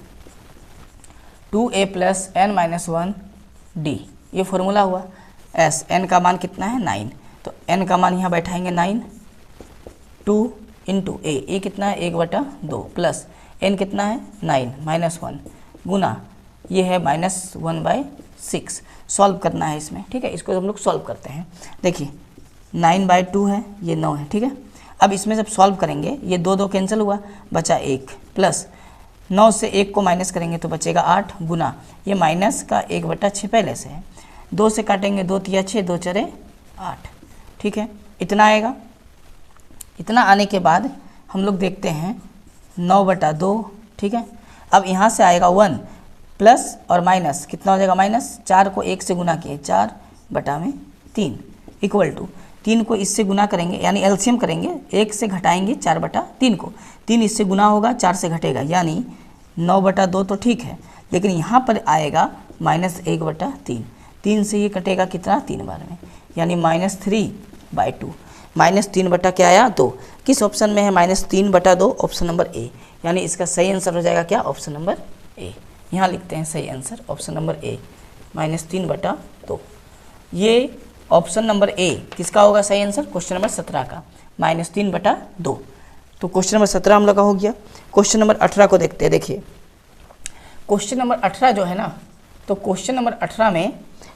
2a plus n minus 1 d। ये फॉर्मूला हुआ। s n का मान कितना है 9, तो n का मान यहाँ बैठाएंगे 9, 2 इंटू ए कितना है 1/2 प्लस n कितना है 9 माइनस 1 गुना ये है -1/6। सॉल्व करना है इसमें। ठीक है, इसको हम लोग सॉल्व करते हैं। देखिए 9/2 है, ये 9 है। ठीक है, अब इसमें जब सॉल्व करेंगे ये 2 कैंसिल हुआ, बचा 1 प्लस 9 से 1 को माइनस करेंगे तो बचेगा 8 गुना ये माइनस का 1/6 पहले से है, 2 से काटेंगे 2 तिया 6, 2 चरे 8। ठीक है, इतना आएगा। इतना आने के बाद हम लोग देखते हैं 9/2। ठीक है, अब यहाँ से आएगा 1 प्लस और माइनस कितना हो जाएगा माइनस, 4 को 1 से गुना किए 4/3 इक्वल टू 3 को इससे गुना करेंगे यानी एलसीएम करेंगे, 1 से घटाएंगे 4/3 को, 3 इससे गुना होगा 4 से घटेगा यानी 9/2 तो ठीक है, लेकिन यहाँ पर आएगा -1/3, 3 से ये कटेगा कितना 3 बार में, यानी -3/2। -3 बटा क्या आया 2। किस ऑप्शन में है -3/2, ऑप्शन नंबर ए, यानी इसका सही आंसर हो जाएगा क्या ऑप्शन नंबर ए। यहाँ लिखते हैं सही आंसर ऑप्शन नंबर ए -3/2। ये ऑप्शन नंबर ए किसका होगा सही आंसर, क्वेश्चन नंबर 17 का -3/2। तो क्वेश्चन नंबर 17 हम लोग का हो गया। क्वेश्चन नंबर 18 को देखते हैं। देखिए क्वेश्चन नंबर 18 जो है ना, तो क्वेश्चन नंबर 18 में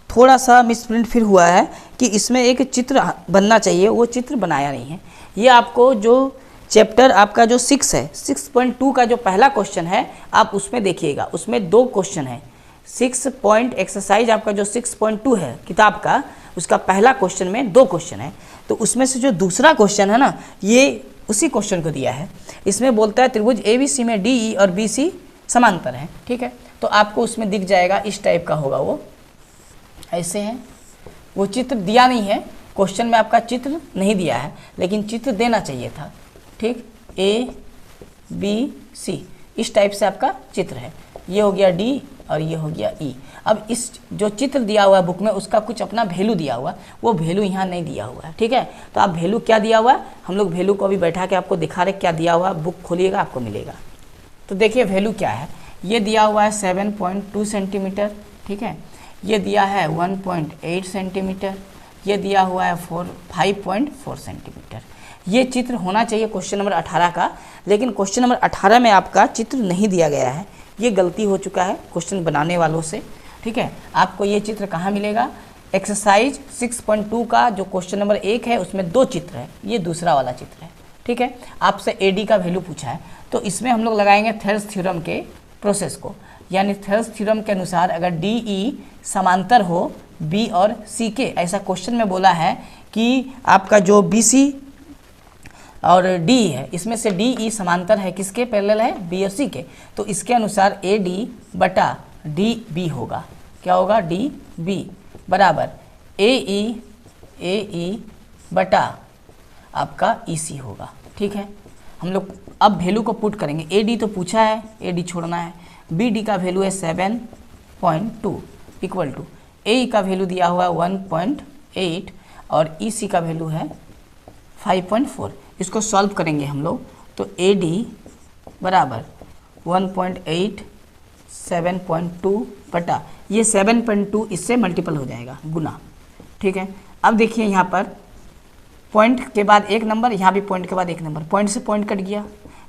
थोड़ा सा मिसप्रिंट फिर हुआ है कि इसमें एक चित्र बनना चाहिए, वो चित्र बनाया नहीं है। ये आपको जो चैप्टर आपका जो 6 है 6.2 का जो पहला क्वेश्चन है आप उसमें देखिएगा, उसमें 2 क्वेश्चन है। 6 पॉइंट एक्सरसाइज आपका जो 6.2 है किताब का, उसका पहला क्वेश्चन में 2 क्वेश्चन है, तो उसमें से जो दूसरा क्वेश्चन है ना ये उसी क्वेश्चन को दिया है। इसमें बोलता है त्रिभुज ABC में DE और BC समांतर है। ठीक है, तो आपको उसमें दिख जाएगा इस टाइप का होगा, वो ऐसे है। वो चित्र दिया नहीं है क्वेश्चन में, आपका चित्र नहीं दिया है, लेकिन चित्र देना चाहिए था। ठीक, ABC इस टाइप से आपका चित्र है। ये हो गया D और ये हो गया ई। अब इस जो चित्र दिया हुआ है बुक में उसका कुछ अपना वैल्यू दिया हुआ है, वो वैल्यू यहाँ नहीं दिया हुआ है, ठीक है। तो आप वैल्यू क्या दिया हुआ है, हम लोग वैल्यू को अभी बैठा के आपको दिखा रहे क्या दिया हुआ है, बुक खोलिएगा आपको मिलेगा। तो देखिए वैल्यू क्या है, ये दिया हुआ है 7.2 सेंटीमीटर, ठीक है। ये दिया है 1.8 सेंटीमीटर, ये दिया हुआ है 5.4 सेंटीमीटर। ये चित्र होना चाहिए क्वेश्चन नंबर 18 का, लेकिन क्वेश्चन नंबर 18 में आपका चित्र नहीं दिया गया है, ये गलती हो चुका है क्वेश्चन बनाने वालों से, ठीक है। आपको ये चित्र कहाँ मिलेगा, एक्सरसाइज 6.2 का जो क्वेश्चन नंबर 1 है उसमें 2 चित्र है, ये दूसरा वाला चित्र है, ठीक है। आपसे एडी का वैल्यू पूछा है, तो इसमें हम लोग लगाएंगे थेल्स थ्योरम के प्रोसेस को, यानी थेल्स थ्योरम के अनुसार अगर डी ई समांतर हो बी और सी के, ऐसा क्वेश्चन में बोला है कि आपका जो बी सी और डी है इसमें से डी ई समांतर है किसके, पैरेलल है बी और सी के, तो इसके अनुसार ए डी बटा डी बी होगा, क्या होगा, डी बी बराबर ए ई बटा आपका ई सी होगा, ठीक है। हम लोग अब वैल्यू को पुट करेंगे, ए डी तो पूछा है, ए डी छोड़ना है, बी डी का वैल्यू है 7.2 इक्वल टू ए का वैल्यू दिया हुआ है 1.8 और ई सी का वैल्यू है 5.4। इसको सॉल्व करेंगे हम लोग, तो ए डी बराबर 1.8 7.2 बटा ये 7.2 इससे मल्टीपल हो जाएगा गुना, ठीक है। अब देखिए यहाँ पर पॉइंट के बाद एक नंबर, यहाँ भी पॉइंट के बाद एक नंबर, पॉइंट से पॉइंट कट गया,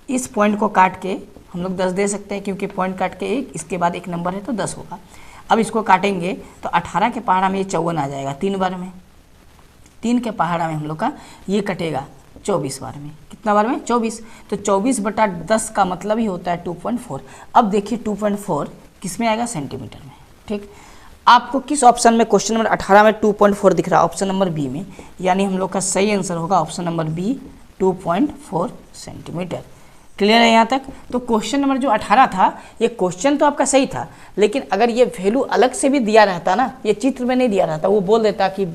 इस पॉइंट को काट के हम लोग 10 दे सकते हैं क्योंकि पॉइंट काट के एक, इसके बाद एक नंबर है तो 10 होगा। अब इसको काटेंगे तो 18 के पहाड़ा में ये 54 आ जाएगा, 3 बार में, 3 के पहाड़ा में हम लोग का ये कटेगा 24 बार में, कितना बार में 24, तो 24 बटा 10 का मतलब ही होता है 2.4। अब देखिए 2.4 किस में आएगा, सेंटीमीटर में, ठीक। आपको किस ऑप्शन में क्वेश्चन नंबर 18 में 2.4 दिख रहा है, ऑप्शन नंबर बी में, यानी हम लोग का सही आंसर होगा option number B 2.4 centimetre. Clear है यहाँ तक। तो क्वेश्चन नंबर जो 18 था ये क्वेश्चन तो आपका सही था, लेकिन अगर ये वैल्यू अलग से भी दिया रहता ना, ये चित्र में नहीं दिया रहता, वो बोल देता कि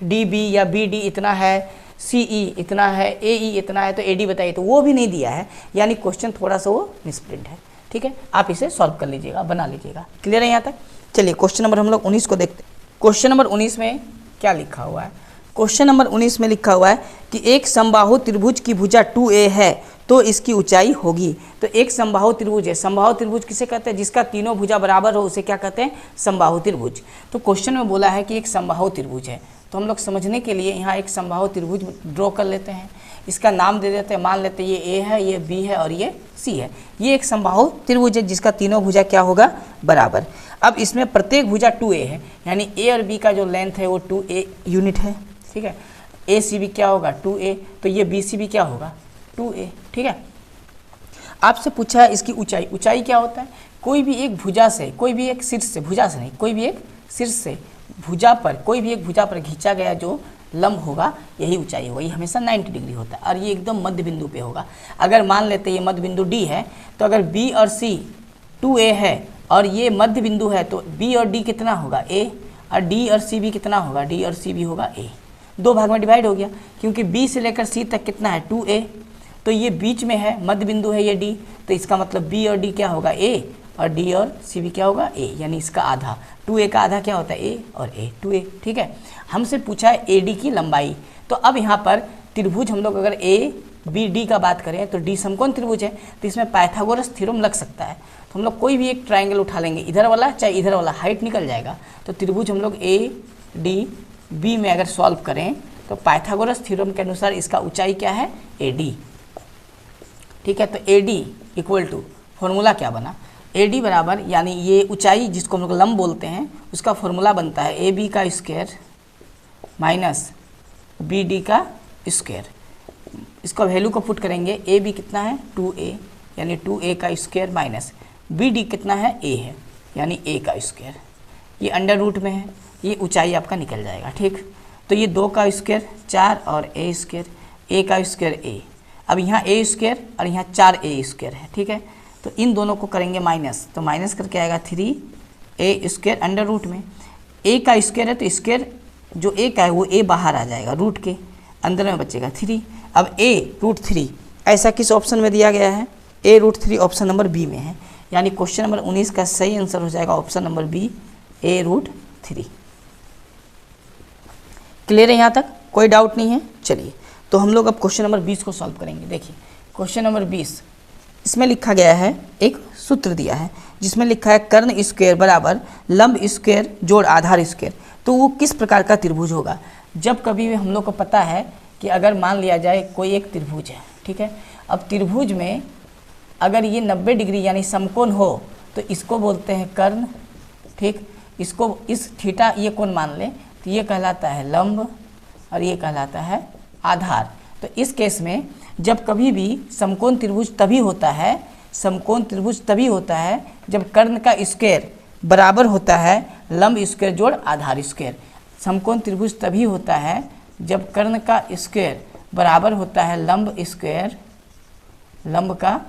डी बी या बी डी इतना है, सी ई इतना है, ए ई इतना है, तो ए डी बताइए, तो वो भी नहीं दिया है, यानी क्वेश्चन थोड़ा सा वो मिसप्रिंट है, ठीक है। आप इसे सॉल्व कर लीजिएगा, बना लीजिएगा। क्लियर है यहाँ तक। चलिए क्वेश्चन नंबर हम लोग 19 को देखते हैं। क्वेश्चन नंबर 19 में क्या लिखा हुआ है, क्वेश्चन नंबर 19 में लिखा हुआ है कि एक समबाहु त्रिभुज की भुजा 2a है तो इसकी ऊंचाई होगी। तो एक समबाहु त्रिभुज है, समबाहु त्रिभुज किसे कहते हैं, जिसका तीनों भुजा बराबर हो उसे क्या कहते हैं, समबाहु त्रिभुज। तो क्वेश्चन में बोला है कि एक समबाहु त्रिभुज है, तो हम लोग समझने के लिए यहाँ एक समबाहु त्रिभुज ड्रॉ कर लेते हैं, इसका नाम दे देते हैं, मान लेते हैं ये ए है, ये बी है और ये सी है। ये एक समबाहु त्रिभुज है जिसका तीनों भुजा क्या होगा, बराबर। अब इसमें प्रत्येक भुजा 2a है, यानी ए और बी का जो लेंथ है वो 2a यूनिट है, ठीक है। ए सी बी क्या होगा 2a, तो ये बी सी बी क्या होगा 2a, ठीक है। आपसे पूछा है इसकी ऊंचाई, ऊंचाई क्या होता है, कोई भी एक भुजा से, कोई भी एक शीर्ष से, भुजा से नहीं, कोई भी एक शीर्ष से भुजा पर, कोई भी एक भुजा पर खींचा गया जो लंब होगा यही ऊंचाई होगा। ये हमेशा 90 डिग्री होता है और ये एकदम मध्य बिंदु पे होगा। अगर मान लेते ये मध्य बिंदु डी है, तो अगर बी और सी 2a है और ये मध्य बिंदु है, तो बी और डी कितना होगा a, और डी और सी भी कितना होगा, डी और सी भी होगा a। 2 भाग में डिवाइड हो गया, क्योंकि b से लेकर c तक कितना है 2a, तो ये बीच में है, मध्य बिंदु है ये d, तो इसका मतलब b और d क्या होगा a, और d और c भी क्या होगा a, यानी इसका आधा, 2a का आधा क्या होता है a और a 2a, ठीक है। हमसे पूछा है AD की लंबाई, तो अब यहाँ पर त्रिभुज हम लोग अगर ABD का बात करें तो D समकोण त्रिभुज है, तो इसमें पाइथागोरस थ्योरम लग सकता है। तो हम लोग कोई भी एक ट्रायंगल उठा लेंगे, इधर वाला चाहे इधर वाला, हाइट निकल जाएगा। तो त्रिभुज हम लोग ADB में अगर सॉल्व करें तो पाइथागोरस थ्योरम के अनुसार इसका ऊंचाई क्या है AD, ठीक है। तो AD इक्वल टू फॉर्मूला क्या बना, AD बराबर, यानी ये ऊंचाई जिसको हम लोग लंब बोलते हैं उसका फॉर्मूला बनता है AB का स्क्वायर माइनस BD का स्क्वायर। इसका वैल्यू को पुट करेंगे, AB कितना है 2a, यानी 2a का स्क्वायर माइनस BD कितना है a है, यानी a का स्क्वायर। ये अंडर रूट में है, ये ऊंचाई आपका निकल जाएगा, ठीक। तो ये 2 का स्क्वायर 4 और a स्क्वायर, a का स्क्वायर a। अब यहाँ a स्क्वायर और यहाँ 4a स्क्वायर है, ठीक है। तो इन दोनों को करेंगे माइनस, तो माइनस करके आएगा 3a स्क्वायर अंडर रूट में। a का स्क्वायर है तो स्क्वायर जो a का है वो a बाहर आ जाएगा, रूट के अंदर में बचेगा 3। अब a √3 ऐसा किस ऑप्शन में दिया गया है, a √3 ऑप्शन नंबर बी में है, यानी क्वेश्चन नंबर 19 का सही आंसर हो जाएगा option number B, a√3। Clear है यहाँ तक, कोई डाउट नहीं है। चलिए तो हम लोग अब क्वेश्चन नंबर 20 को सॉल्व करेंगे। देखिए क्वेश्चन नंबर 20, इसमें लिखा गया है, एक सूत्र दिया है जिसमें लिखा है कर्ण स्क्वायर बराबर लंब स्क्वायर जोड़ आधार स्क्वायर। तो वो किस प्रकार का त्रिभुज होगा? जब कभी भी हम लोग को पता है कि अगर मान लिया जाए कोई एक त्रिभुज है, ठीक है, अब त्रिभुज में अगर ये 90 डिग्री यानी समकोण हो तो इसको बोलते हैं कर्ण, ठीक। इसको इस थीटा ये कोण मान लें तो ये कहलाता है लंब और ये कहलाता है आधार। तो इस केस में जब कभी भी समकोण त्रिभुज तभी होता है, समकोण त्रिभुज तभी होता है जब कर्ण का स्क्वायर बराबर होता है लंब स्क्वायर जोड़ आधार स्क्वायर। समकोण त्रिभुज तभी होता है जब कर्ण का स्क्वायर बराबर होता है लंब स्क्वायर, लंब का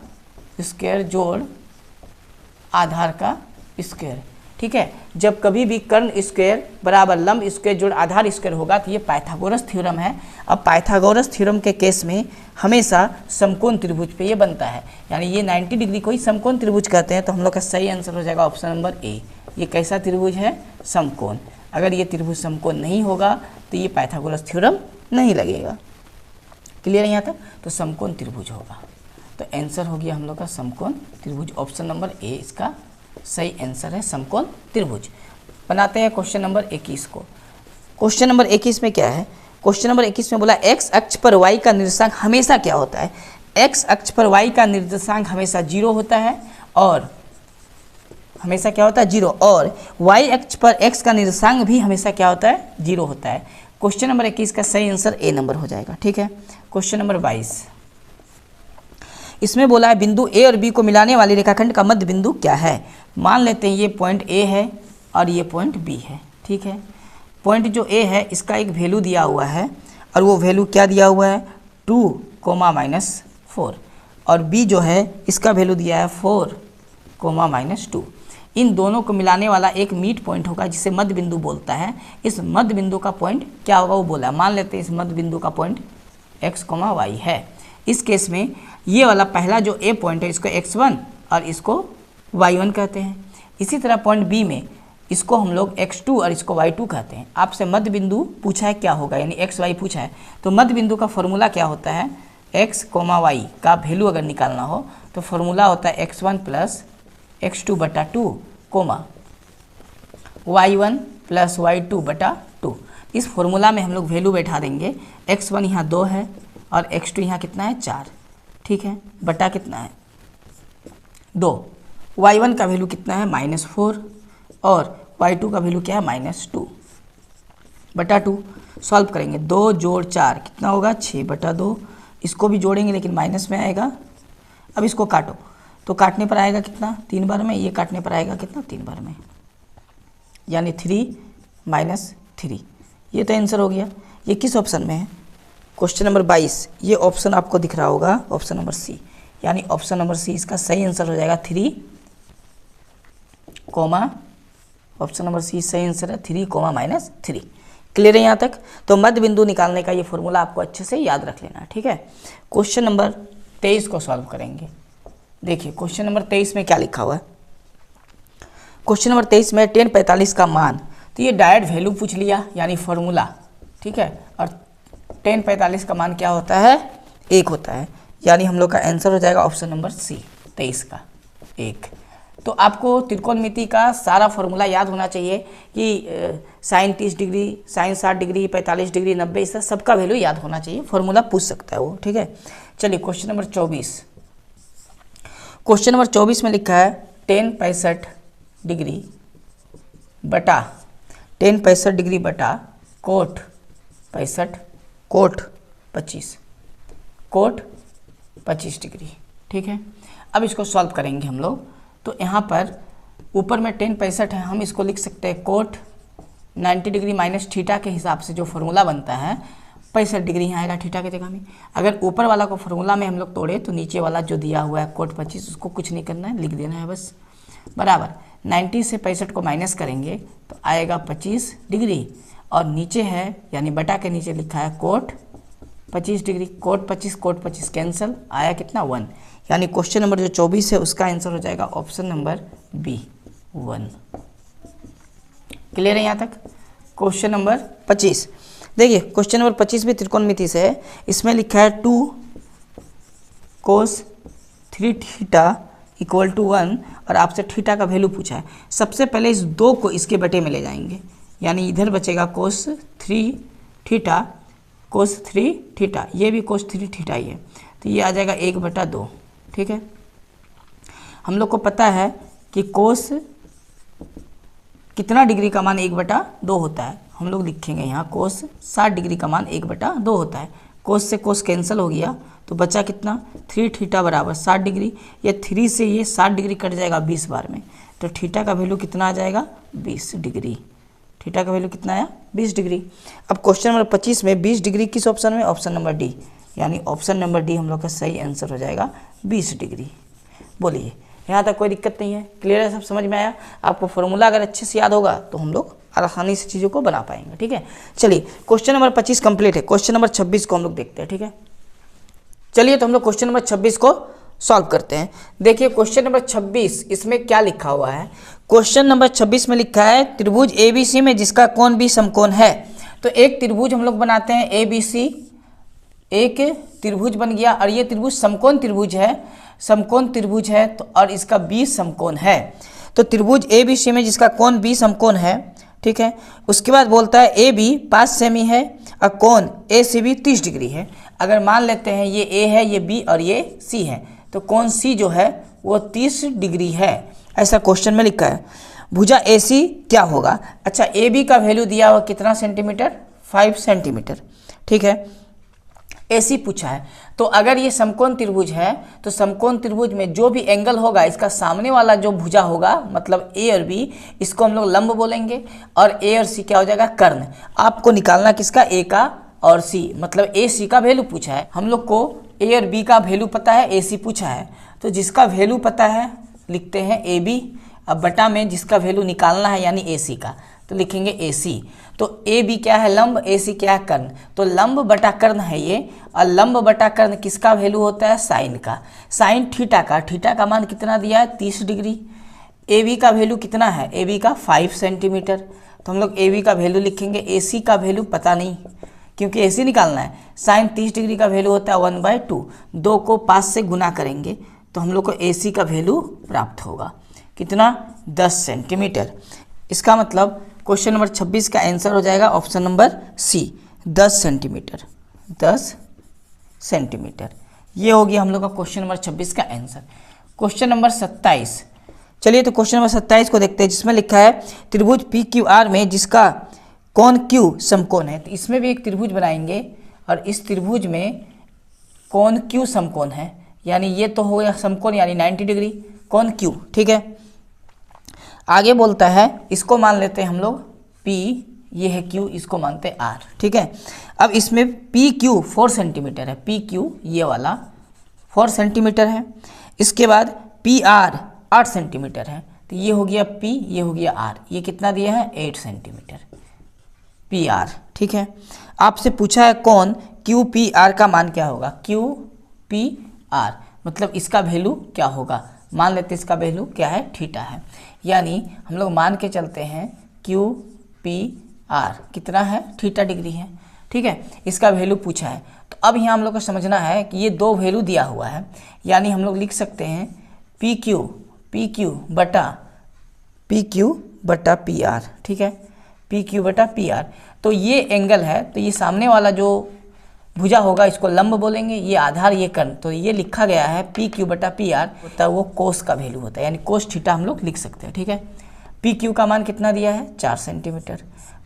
स्क्वायर जोड़ आधार का स्क्वायर, ठीक है। जब कभी भी कर्ण स्क्वायर बराबर लंब स्क्वायर जोड़ आधार स्क्वायर होगा तो ये पाइथागोरस थ्योरम है। अब पाइथागोरस थ्योरम के केस में हमेशा समकोण त्रिभुज पे ये बनता है, यानी ये 90 डिग्री को ही समकोण त्रिभुज कहते हैं। तो हम लोग का सही आंसर हो जाएगा ऑप्शन नंबर ए। ये कैसा त्रिभुज है? समकोण। अगर ये त्रिभुज समकोण नहीं होगा तो ये पाइथागोरस थ्योरम नहीं लगेगा। क्लियर है यहाँ तक? तो समकोण त्रिभुज होगा। तो आंसर हो गया हम लोग का समकोण त्रिभुज, ऑप्शन नंबर ए इसका सही आंसर है, समकोण त्रिभुज। बनाते हैं क्वेश्चन नंबर 21 को। क्वेश्चन नंबर 21 में क्या है? क्वेश्चन नंबर 21 में बोला एक्स अक्ष पर वाई का निर्देशांक हमेशा क्या होता है? एक्स अक्ष पर वाई का निर्देशांक हमेशा 0 होता है और हमेशा क्या होता है? 0। और वाई अक्ष पर एक्स का निर्देशांक भी हमेशा क्या होता है? 0 होता है। क्वेश्चन नंबर 21 का सही आंसर ए नंबर हो जाएगा, ठीक है। क्वेश्चन नंबर 22, इसमें बोला है बिंदु ए और बी को मिलाने वाली रेखाखंड का मध्य बिंदु क्या है? मान लेते हैं ये पॉइंट ए है और ये पॉइंट बी है, ठीक है। पॉइंट जो ए है इसका एक वैल्यू दिया हुआ है और वो वैल्यू क्या दिया हुआ है? 2, -4। और बी जो है इसका वैल्यू दिया है 4, -2। इन दोनों को मिलाने वाला एक मीट पॉइंट होगा जिसे मध्य बिंदु बोलता है। इस मध्य बिंदु का पॉइंट क्या होगा वो बोला है। मान लेते हैं इस मध्य बिंदु का पॉइंट x, y है। इस केस में ये वाला पहला जो ए पॉइंट है इसको x1 और इसको y1 कहते हैं। इसी तरह पॉइंट बी में इसको हम लोग x2 और इसको y2 कहते हैं। आपसे मध्य बिंदु पूछा है क्या होगा, यानी x y पूछा है, तो मध्य बिंदु का फॉर्मूला क्या होता है? x, y का वैल्यू अगर निकालना हो तो फॉर्मूला होता है x1 + x2/2, y1 + y2/2। इस फॉर्मूला में हम लोग वैल्यू बैठा देंगे। x1 यहाँ 2 है और x2 यहाँ कितना है? 4, ठीक है, बटा कितना है? 2। y1 का वैल्यू कितना है? -4 और y2 का वैल्यू क्या है? -2/2। सॉल्व करेंगे, 2 + 4 कितना होगा? 6/2। इसको भी जोड़ेंगे लेकिन माइनस में आएगा। अब इसको काटो तो काटने पर आएगा कितना? 3 बार में। ये काटने पर आएगा कितना? 3 बार में, यानी 3 - 3। ये तो आंसर हो गया। ये किस ऑप्शन में है? क्वेश्चन नंबर 22, ये ऑप्शन आपको दिख रहा होगा, ऑप्शन नंबर सी, यानी ऑप्शन नंबर सी इसका सही आंसर हो जाएगा 3, ऑप्शन नंबर सी सही आंसर है 3, -3। क्लियर है यहाँ तक? तो मध्य बिंदु निकालने का ये फॉर्मूला आपको अच्छे से याद रख लेना है, ठीक है। क्वेश्चन नंबर 23 को सॉल्व करेंगे। देखिए क्वेश्चन नंबर 23 में क्या लिखा हुआ है। क्वेश्चन नंबर 23 में tan 45 का मान, तो ये डायरेक्ट वैल्यू पूछ लिया यानी फॉर्मूला, ठीक है। और tan 45 का मान क्या होता है? 1 होता है, यानी हम लोग का आंसर हो जाएगा ऑप्शन नंबर सी, 23 का 1। तो आपको त्रिकोणमिति का सारा फॉर्मूला याद होना चाहिए कि sine 30 degree, sine 60 degree, 45 degree, 90, इस सबका वैल्यू याद होना चाहिए। फॉर्मूला पूछ सकता है वो, ठीक है। चलिए क्वेश्चन नंबर 24, क्वेश्चन नंबर 24 में लिखा है tan 65 डिग्री बटा कोट 65 कोट 25 डिग्री, ठीक है। अब इसको सॉल्व करेंगे हम लोग। तो यहाँ पर ऊपर में tan 65 है, हम इसको लिख सकते हैं कोट 90 डिग्री माइनस थीटा के हिसाब से जो फॉर्मूला बनता है 65 डिग्री यहाँ आएगा थीटा की जगह में। अगर ऊपर वाला को फॉर्मूला में हम लोग तोड़े तो नीचे वाला जो दिया हुआ है कोट 25 उसको कुछ नहीं करना है, लिख देना है बस, बराबर 90 से 65 को माइनस करेंगे तो आएगा 25 डिग्री और नीचे है यानी बटा के नीचे लिखा है कोट 25 डिग्री। कोट 25 कैंसिल, आया कितना? 1। यानी क्वेश्चन नंबर जो 24 है उसका आंसर हो जाएगा ऑप्शन नंबर बी 1। क्लियर है यहाँ तक। क्वेश्चन नंबर 25 देखिए, क्वेश्चन नंबर 25 भी त्रिकोणमिति से है। इसमें लिखा है 2 cos 3 थीटा इक्वल टू 1 और आपसे थीटा का वैल्यू पूछा है। सबसे पहले इस 2 को इसके बटे में ले जाएंगे, यानी इधर बचेगा cos 3 थीटा, cos 3 थीटा, ये भी cos 3 थीटा ही है, तो ये आ जाएगा 1/2। ठीक है, हम लोग को पता है कि cos कितना डिग्री का मान 1/2 होता है। हम लोग लिखेंगे यहाँ cos 60 डिग्री का मान 1/2 होता है। cos से cos कैंसिल हो गया तो बचा कितना 3 थीटा बराबर 60 डिग्री। ये 3 से ये 60 डिग्री कट जाएगा 20 बार में, तो थीटा का वैल्यू कितना आ जाएगा 20 डिग्री। थीटा का वैल्यू कितना आया 20 डिग्री। अब क्वेश्चन नंबर 25 में 20 डिग्री किस ऑप्शन में, ऑप्शन नंबर डी, यानी ऑप्शन नंबर डी हम लोग का सही आंसर हो जाएगा 20 डिग्री। बोलिए यहाँ तक कोई दिक्कत नहीं है, क्लियर है, सब समझ में आया। आपको फॉर्मूला अगर अच्छे से याद होगा तो हम लोग आसानी से चीज़ों को बना पाएंगे। ठीक है, चलिए क्वेश्चन नंबर 25 कंप्लीट है। क्वेश्चन नंबर 26 को हम लोग देखते हैं। ठीक है, चलिए तो हम लोग क्वेश्चन नंबर 26 को सॉल्व करते हैं। देखिए क्वेश्चन नंबर 26, इसमें क्या लिखा हुआ है। क्वेश्चन नंबर 26 में लिखा है त्रिभुज ABC में जिसका कोण भी समकोण है। तो एक त्रिभुज हम लोग बनाते हैं ABC, एक त्रिभुज बन गया और ये त्रिभुज समकोण त्रिभुज है, समकोण त्रिभुज है तो और इसका B समकोण है। तो त्रिभुज ABC में जिसका कोण B समकोण है, ठीक है, उसके बाद बोलता है AB 5 सेमी है और कोण ACB 30 डिग्री है। अगर मान लेते हैं ये A है, ये B और ये C है, तो कोण C जो है वो 30 डिग्री है, ऐसा क्वेश्चन में लिखा है। भुजा AC क्या होगा। अच्छा, AB का वैल्यू दिया हुआ कितना सेंटीमीटर, 5 सेंटीमीटर। ठीक है, AC पूछा है, तो अगर ये समकोण त्रिभुज है तो समकोण त्रिभुज में जो भी एंगल होगा इसका सामने वाला जो भुजा होगा, मतलब A और B, इसको हम लोग लंब बोलेंगे और A और C क्या हो जाएगा कर्ण। आपको निकालना किसका, A का और C, मतलब AC का वैल्यू पूछा है। हम लोग को A और B का वैल्यू पता है, AC पूछा है, तो जिसका वैल्यू पता है लिखते हैं AB। अब बटा में जिसका वैल्यू निकालना है यानी AC का, तो लिखेंगे AC। तो AB क्या है लंब, AC क्या है कर्ण, तो लंब बटा कर्ण है ये, और लंब बटा कर्ण किसका वैल्यू होता है, साइन का, साइन थीटा का। थीटा का मान कितना दिया है 30 डिग्री। AB का वैल्यू कितना है, AB का 5 सेंटीमीटर, तो हम लोग AB का वैल्यू लिखेंगे। AC का वैल्यू पता नहीं क्योंकि AC निकालना है। साइन 30 डिग्री का वैल्यू होता है 1/2, 2 को 5 से गुना करेंगे तो हम लोग को AC का वैल्यू प्राप्त होगा कितना, 10 सेंटीमीटर। इसका मतलब क्वेश्चन नंबर 26 का आंसर हो जाएगा option number C, 10 centimetre, 10 centimetre. ये हो गया हम लोग का क्वेश्चन नंबर 26 का आंसर। क्वेश्चन नंबर 27, चलिए तो क्वेश्चन नंबर 27 को देखते हैं, जिसमें लिखा है त्रिभुज PQR में जिसका कोण Q समकोण है। तो इसमें भी एक त्रिभुज बनाएंगे और इस त्रिभुज में कोण Q समकोण है, यानी ये तो हो गया समकोण यानी 90 डिग्री कोण Q। ठीक है, आगे बोलता है इसको मान लेते हैं हम लोग P, ये है Q, इसको मानते हैं R। ठीक है, अब इसमें PQ 4 सेंटीमीटर है, PQ ये वाला 4 सेंटीमीटर है। इसके बाद PR 8 सेंटीमीटर है, तो ये हो गया P, ये हो गया R, ये कितना दिया है 8 सेंटीमीटर PR। ठीक है, आपसे पूछा है कोण QPR का मान क्या होगा, QPR मतलब इसका वैल्यू क्या होगा। मान लेते इसका वैल्यू क्या है, थीटा है, यानी हम लोग मान के चलते हैं QPR कितना है, थीटा डिग्री है। ठीक है, इसका वैल्यू पूछा है, तो अब यहाँ हम लोग को समझना है कि ये 2 वैल्यू दिया हुआ है, यानी हम लोग लिख सकते हैं PQ बटा PR। ठीक है, PQ बटा PR, तो ये एंगल है, तो ये सामने वाला जो भुजा होगा इसको लंब बोलेंगे, ये आधार ये कर्ण, तो ये लिखा गया है PQ बटा PR होता है वो कोस का वैल्यू होता है, यानी कोस थीटा हम लोग लिख सकते हैं। ठीक है, PQ का मान कितना दिया है 4 सेंटीमीटर,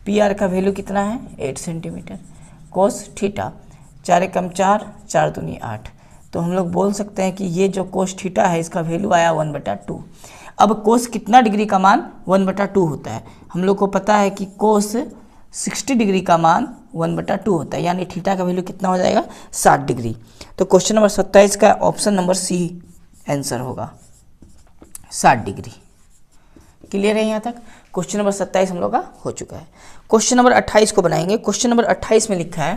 PR का वैल्यू कितना है 8 सेंटीमीटर, कोस थीटा 4 एकम 4, 4 दूनी 8, तो हम लोग बोल सकते हैं कि ये जो कोस थीटा है इसका वैल्यू आया 1/2। अब कोस कितना डिग्री का मान 1/2 होता है, हम लोग को पता है कि कोस 60 डिग्री का मान 1/2 होता है, यानी थीटा का वैल्यू कितना हो जाएगा 60 डिग्री। तो क्वेश्चन नंबर 27 का ऑप्शन नंबर C आंसर होगा 60 डिग्री। क्लियर है यहाँ तक। क्वेश्चन नंबर 27 हम लोग का हो चुका है। क्वेश्चन नंबर 28 को बनाएंगे। क्वेश्चन नंबर 28 में लिखा है,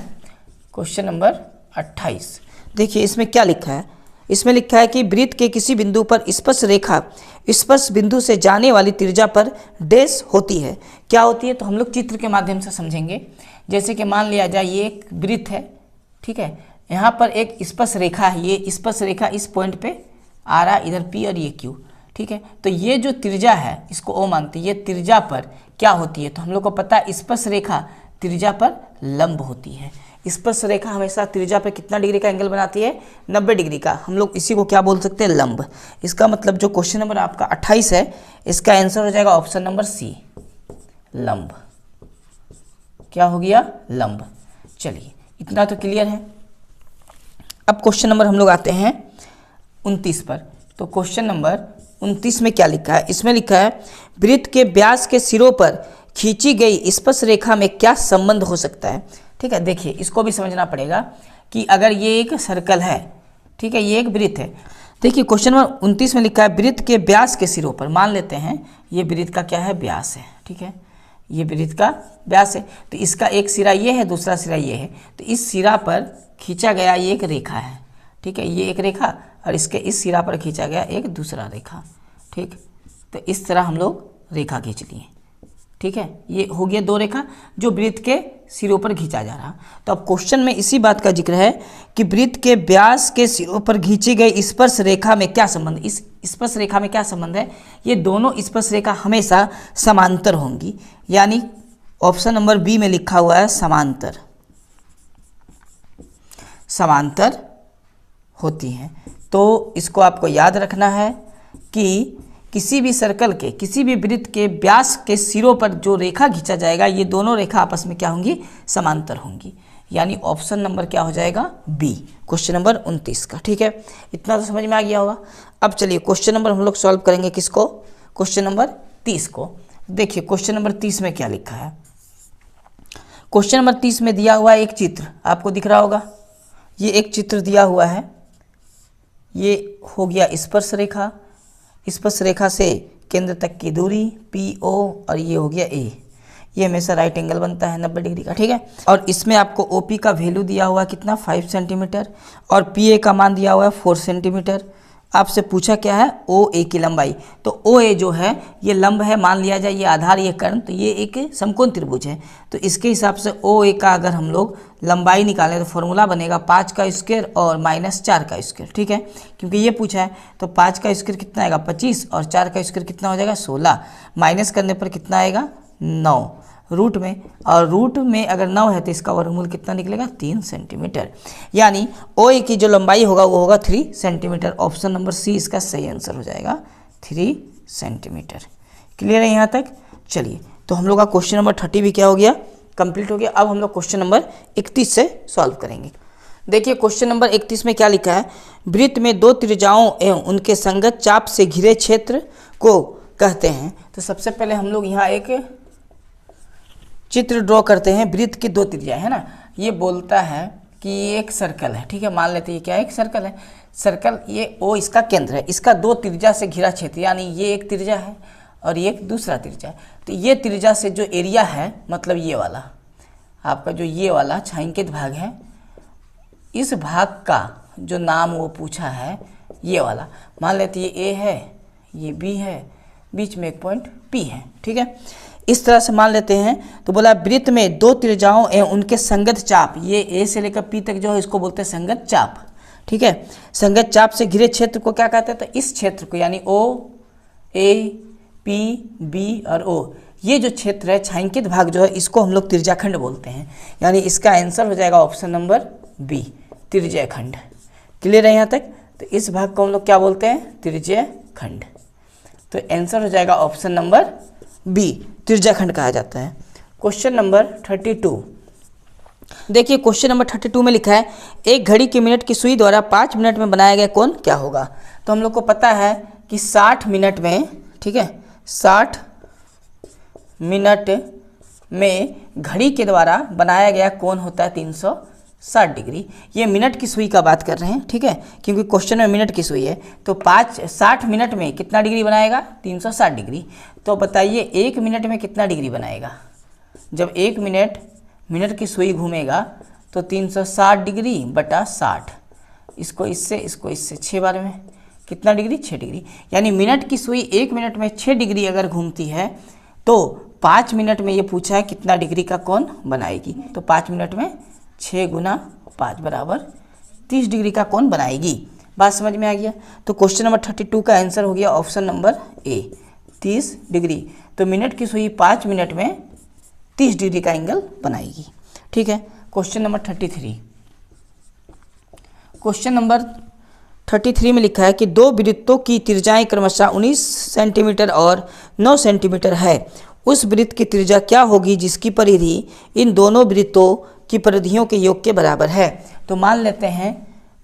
क्वेश्चन नंबर 28 देखिए इसमें क्या लिखा है, इसमें लिखा है कि वृत्त के किसी बिंदु पर स्पर्श रेखा स्पर्श बिंदु से जाने वाली त्रिज्या पर डैश होती है। क्या होती है तो हम लोग चित्र के माध्यम से समझेंगे। जैसे कि मान लिया जाए ये एक वृत्त है, ठीक है, यहाँ पर एक स्पर्श रेखा है, ये स्पर्श रेखा इस पॉइंट पे आ रहा है, इधर P और ये Q, ठीक है। तो ये जो त्रिज्या है इसको O मानते हैं, ये त्रिज्या पर क्या होती है तो हम लोग को पता है स्पर्श रेखा त्रिज्या पर लंब होती है। स्पर्श रेखा हमेशा त्रिज्या पर कितना डिग्री का एंगल बनाती है, 90 डिग्री का। हम लोग इसी को क्या बोल सकते हैं, लंब। इसका मतलब जो क्वेश्चन नंबर आपका 28 है इसका आंसर हो जाएगा ऑप्शन नंबर सी, लंब। क्या हो गया, लंब। चलिए इतना तो क्लियर है। अब क्वेश्चन नंबर हम लोग आते हैं 29 पर। तो क्वेश्चन नंबर 29 में क्या लिखा है, इसमें लिखा है वृत्त के व्यास के सिरों पर खींची गई स्पर्श रेखा में क्या संबंध हो सकता है। ठीक है, देखिए इसको भी समझना पड़ेगा कि अगर ये एक सर्कल है, ठीक है, ये एक वृत्त है। देखिए क्वेश्चन नंबर 29 में लिखा है वृत्त के व्यास के सिरों पर, मान लेते हैं ये वृत्त का क्या है, व्यास है, ठीक है, ये वृत्त का व्यास है। तो इसका एक सिरा ये है, दूसरा सिरा ये है, तो इस सिरा पर खींचा गया ये एक रेखा है, ठीक है, ये एक रेखा, और इसके इस सिरा पर खींचा गया एक दूसरा रेखा, ठीक। तो इस तरह हम लोग रेखा खींच लिए, ठीक है, ये हो गया दो रेखा जो वृत्त के सिरों पर खींचा जा रहा। तो अब क्वेश्चन में इसी बात का जिक्र है कि वृत्त के व्यास के सिरों पर खींची गई स्पर्श रेखा में क्या संबंध, इस स्पर्श रेखा में क्या संबंध है, ये दोनों स्पर्श रेखा हमेशा समांतर होंगी, यानी ऑप्शन नंबर बी में लिखा हुआ है समांतर, समांतर होती हैं। तो इसको आपको याद रखना है कि किसी भी सर्कल के, किसी भी वृत्त के व्यास के सिरों पर जो रेखा खींचा जाएगा ये दोनों रेखा आपस में क्या होंगी, समांतर होंगी, यानी ऑप्शन नंबर क्या हो जाएगा, बी, क्वेश्चन नंबर 29 का। ठीक है, इतना तो समझ में आ गया होगा। अब चलिए क्वेश्चन नंबर हम लोग सॉल्व करेंगे किसको, क्वेश्चन नंबर 30 को। देखिए क्वेश्चन नंबर 30 में क्या लिखा है। क्वेश्चन नंबर 30 में दिया हुआ है एक चित्र, आपको दिख रहा होगा, ये एक चित्र दिया हुआ है, ये हो गया स्पर्श रेखा, स्पर्श रेखा से केंद्र तक की दूरी PO, और ये हो गया A, ये हमेशा राइट एंगल बनता है 90 डिग्री का, ठीक है। और इसमें आपको OP का वैल्यू दिया हुआ है कितना, 5 सेंटीमीटर, और PA का मान दिया हुआ है 4 सेंटीमीटर। आपसे पूछा क्या है, OA की लंबाई। तो OA जो है ये लंब है, मान लिया जाए ये आधार ये कर्ण, तो ये एक समकोण त्रिभुज है। तो इसके हिसाब से OA का अगर हम लोग लंबाई निकालें तो फॉर्मूला बनेगा 5 का स्क्वायर और -4 का स्क्वायर, ठीक है, क्योंकि ये पूछा है। तो 5 का स्क्वायर कितना आएगा 25, और 4 का स्क्वायर कितना हो जाएगा 16, माइनस करने पर कितना आएगा 9 रूट में, और रूट में अगर 9 है तो इसका वर्गमूल कितना निकलेगा 3 सेंटीमीटर, यानी OA की जो लंबाई होगा वो होगा 3 सेंटीमीटर। ऑप्शन नंबर सी इसका सही आंसर हो जाएगा, 3 सेंटीमीटर। क्लियर है यहाँ तक। चलिए तो हम लोग का क्वेश्चन नंबर 30 भी क्या हो गया, कंप्लीट हो गया। अब हम लोग क्वेश्चन नंबर 31 से सॉल्व करेंगे। देखिए क्वेश्चन नंबर 31 में क्या लिखा है, वृत्त में दो त्रिज्याओं एवं उनके संगत चाप से घिरे क्षेत्र को कहते हैं। तो सबसे पहले हम लोग यहाँ एक चित्र ड्रॉ करते हैं। वृत्त की दो त्रिज्या है ना, ये बोलता है कि ये एक सर्कल है, ठीक है, मान लेते हैं ये क्या है, एक सर्कल है। सर्कल ये O इसका केंद्र है, इसका दो त्रिज्या से घिरा क्षेत्र, यानी ये एक त्रिज्या है और ये एक दूसरा त्रिज्या है। तो ये त्रिज्या से जो एरिया है, मतलब ये वाला आपका जो ये वाला छायांकित भाग है, इस भाग का जो नाम वो पूछा है ये वाला, मान लेते ये A है, ये B है, बीच में एक पॉइंट P है, ठीक है, इस तरह से मान लेते हैं। तो बोला वृत्त में दो त्रिज्याओं एवं उनके संगत चाप, ये A से लेकर P तक जो है इसको बोलते हैं संगत चाप, ठीक है। संगत चाप से घिरे क्षेत्र को क्या कहते हैं, तो इस क्षेत्र को, यानी O, A, P, B और O, ये जो क्षेत्र है छायांकित भाग जो है इसको हम लोग त्रिज्याखंड बोलते हैं, यानी इसका आंसर हो जाएगा ऑप्शन नंबर बी, त्रिज्याखंड। क्लियर है यहाँ तक। तो इस भाग को हम लोग क्या बोलते हैं, त्रिज्याखंड। तो आंसर हो जाएगा ऑप्शन नंबर बी, त्रिज्याखंड कहा जाता है। Question number 32। देखिए क्वेश्चन नंबर 32 में लिखा है एक घड़ी की मिनट की सुई द्वारा 5 मिनट में बनाया गया कोण क्या होगा। तो हम लोग को पता है कि 60 मिनट में, ठीक है, 60 मिनट में घड़ी के द्वारा बनाया गया कोण होता है 360 डिग्री। ये मिनट की सुई का बात कर रहे हैं, ठीक है, क्योंकि क्वेश्चन में मिनट की सुई है। तो 60 मिनट में कितना डिग्री बनाएगा, 360 डिग्री। तो बताइए 1 मिनट में कितना डिग्री बनाएगा। जब 1 मिनट की सुई घूमेगा तो 360 डिग्री बटा 60, इसको इससे 6 बार में कितना डिग्री, 6 डिग्री। यानी मिनट की सुई 1 मिनट में 6 डिग्री अगर घूमती है तो 5 मिनट में ये पूछा है कितना डिग्री का कोण बनाएगी। तो 5 मिनट में 6 गुना 5 बराबर 30 डिग्री का कोण बनाएगी। बात समझ में आ गया। तो क्वेश्चन नंबर 32 का आंसर हो गया ऑप्शन नंबर ए, 30 डिग्री। तो मिनट की सुई 5 मिनट में 30 डिग्री का एंगल बनाएगी। ठीक है। Question number 33। क्वेश्चन नंबर 33 में लिखा है कि दो वृत्तों की त्रिज्याएं क्रमशः 19 सेंटीमीटर और 9 सेंटीमीटर है। उस वृत्त की त्रिज्या क्या होगी जिसकी परिधि इन दोनों वृत्तों की परिधियों के योग के बराबर है। तो मान लेते हैं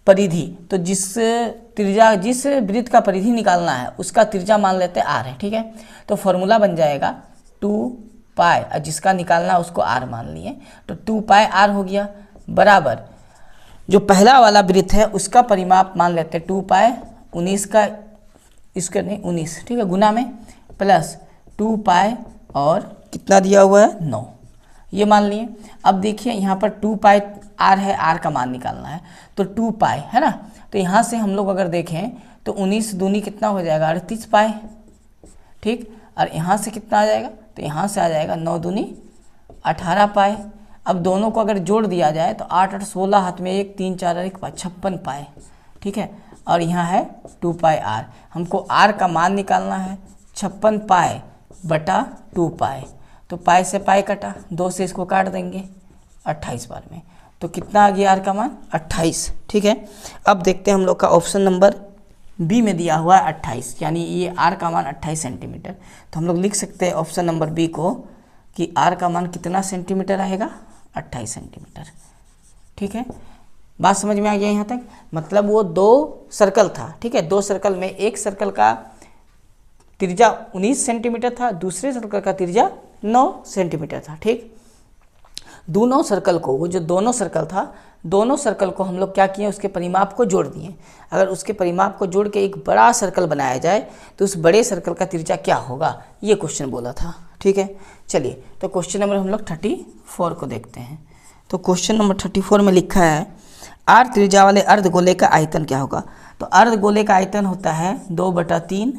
परिधि, तो जिस वृत्त का परिधि निकालना है उसका त्रिज्या मान लेते हैं r है। ठीक है। तो फॉर्मूला बन जाएगा 2 पाई, और जिसका निकालना है उसको r मान लिए, तो 2 पाई r हो गया बराबर जो पहला वाला वृत्त है उसका परिमाप मान लेते हैं 2 पाई 19 का इसके नहीं 19, ठीक है, गुना में प्लस 2 पाई और कितना दिया हुआ है 9, ये मान लिए। अब देखिए यहाँ पर 2 पाई r है, r का मान निकालना है तो 2 पाई है ना। तो यहाँ से हम लोग अगर देखें तो 19 दूनी कितना हो जाएगा 38 पाई, ठीक। और यहाँ से कितना आ जाएगा, तो यहाँ से आ जाएगा 9 दूनी 18 पाई। अब दोनों को अगर जोड़ दिया जाए तो 8 8 16, हाथ में 1 3 4 1 56 पाई, ठीक है। और यहाँ है 2 पाई r, हमको r का मान निकालना है 56 पाई बटा 2 पाई। तो पाई से पाई कटा, 2 से इसको काट देंगे 28 बार में, तो कितना आ गया r का मान 28। ठीक है। अब देखते हैं हम लोग का ऑप्शन नंबर बी में दिया हुआ है 28, यानी ये r का मान 28 सेंटीमीटर। तो हम लोग लिख सकते हैं ऑप्शन नंबर बी को कि r का मान कितना सेंटीमीटर आएगा 28 सेंटीमीटर। ठीक है। बात समझ में आ गया यहाँ तक। मतलब वो 2 सर्कल था, ठीक है, 2 सर्कल में एक सर्कल का त्रिज्या 19 सेंटीमीटर था, दूसरे सर्कल का त्रिज्या 9 सेंटीमीटर था। ठीक। दोनों सर्कल को, वो जो दोनों सर्कल था, दोनों सर्कल को हम लोग क्या किए, उसके परिमाप को जोड़ दिए। अगर उसके परिमाप को जोड़ के एक बड़ा सर्कल बनाया जाए तो उस बड़े सर्कल का त्रिज्या क्या होगा, ये क्वेश्चन बोला था। ठीक है। चलिए, तो क्वेश्चन नंबर हम लोग 34 को देखते हैं। तो क्वेश्चन नंबर 34 में लिखा है r त्रिज्या वाले अर्धगोले का आयतन क्या होगा। तो अर्धगोले का आयतन होता है 2/3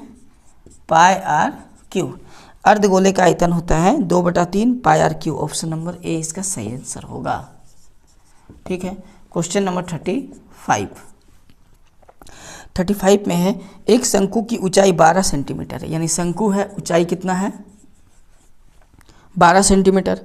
पाई r क्यूब। अर्धगोले का आयतन होता है 2/3 पाई r cube. Option number A इसका सही आंसर होगा। ठीक है। क्वेश्चन नंबर 35 में है एक शंकु की ऊंचाई 12 सेंटीमीटर है, यानी शंकु है, ऊंचाई कितना है 12 सेंटीमीटर।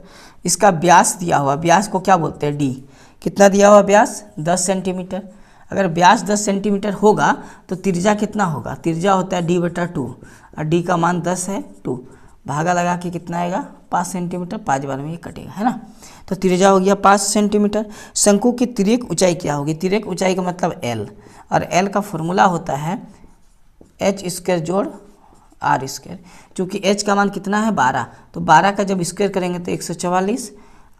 इसका व्यास दिया हुआ, व्यास को क्या बोलते हैं, डी। कितना दिया हुआ व्यास 10 सेंटीमीटर। अगर व्यास 10 सेंटीमीटर होगा तो त्रिज्या कितना होगा, त्रिज्या होता है d/2 और d का मान 10 है, 2 भागा लगा के कितना आएगा 5 सेंटीमीटर, 5 बार में ये कटेगा, है ना। तो त्रिज्या हो गया 5 सेंटीमीटर। शंकु की तिर्यक ऊंचाई क्या होगी, तिर्यक ऊंचाई का मतलब l, और l का फॉर्मूला होता है h² जोड़ r²। चूँकि h का मान कितना है 12, तो 12 का जब स्क्वायर करेंगे तो 144,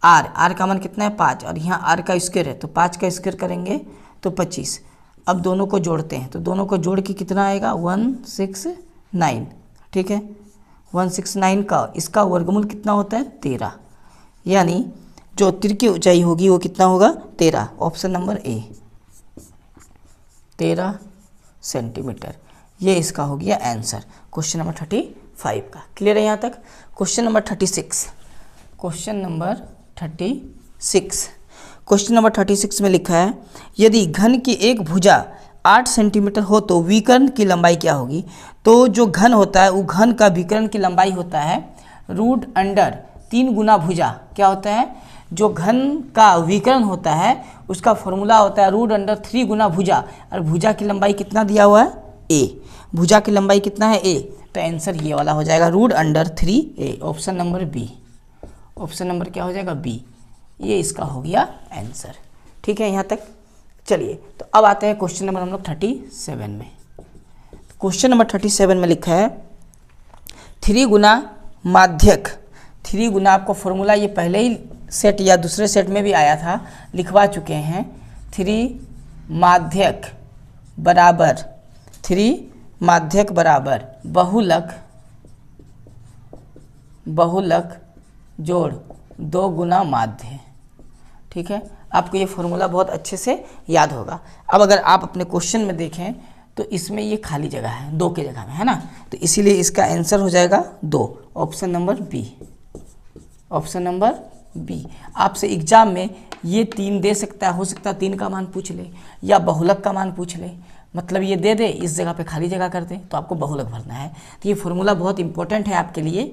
r का मान कितना है 5, और यहाँ r का स्क्वायर है तो 5 का स्क्वायर करेंगे तो 25। अब दोनों को जोड़ते हैं तो दोनों को जोड़ के कितना आएगा 169। ठीक है। 169 का इसका वर्गमूल कितना होता है 13, यानी जो तिर्यक ऊंचाई होगी वो कितना होगा 13। ऑप्शन नंबर ए 13 सेंटीमीटर, ये इसका हो गया आंसर क्वेश्चन नंबर 35 का। क्लियर है यहाँ तक। Question number 36। क्वेश्चन नंबर 36 में लिखा है यदि घन की एक भुजा 8 सेंटीमीटर हो तो विकर्ण की लंबाई क्या होगी। तो जो घन होता है वो घन का विकर्ण की लंबाई होता है √3 गुना भुजा। क्या होता है, जो घन का विकर्ण होता है उसका फॉर्मूला होता है √3 गुना भुजा, और भुजा की लंबाई कितना दिया हुआ है a। भुजा की लंबाई कितना है a, तो आंसर ये वाला हो जाएगा √3a। Option number B, option number क्या हो जाएगा बी, ये इसका हो गया आंसर। ठीक है यहाँ तक। चलिए, तो अब आते हैं क्वेश्चन नंबर हम लोग 37 में। क्वेश्चन नंबर 37 में लिखा है 3 गुना माध्यक। 3 गुना आपको फॉर्मूला ये पहले ही सेट या दूसरे सेट में भी आया था, लिखवा चुके हैं। 3 माध्यक बराबर बहुलक जोड़ 2 गुना माध्य। ठीक है। आपको ये फॉर्मूला बहुत अच्छे से याद होगा। अब अगर आप अपने क्वेश्चन में देखें तो इसमें ये खाली जगह है 2 के जगह में, है ना, तो इसीलिए इसका आंसर हो जाएगा 2, option number B. Option number B. आपसे एग्जाम में ये 3 दे सकता है, हो सकता है 3 का मान पूछ ले या बहुलक का मान पूछ ले, मतलब ये दे दे, इस जगह पे खाली जगह कर दे, तो आपको बहुलक भरना है। तो ये फॉर्मूला बहुत इंपॉर्टेंट है आपके लिए।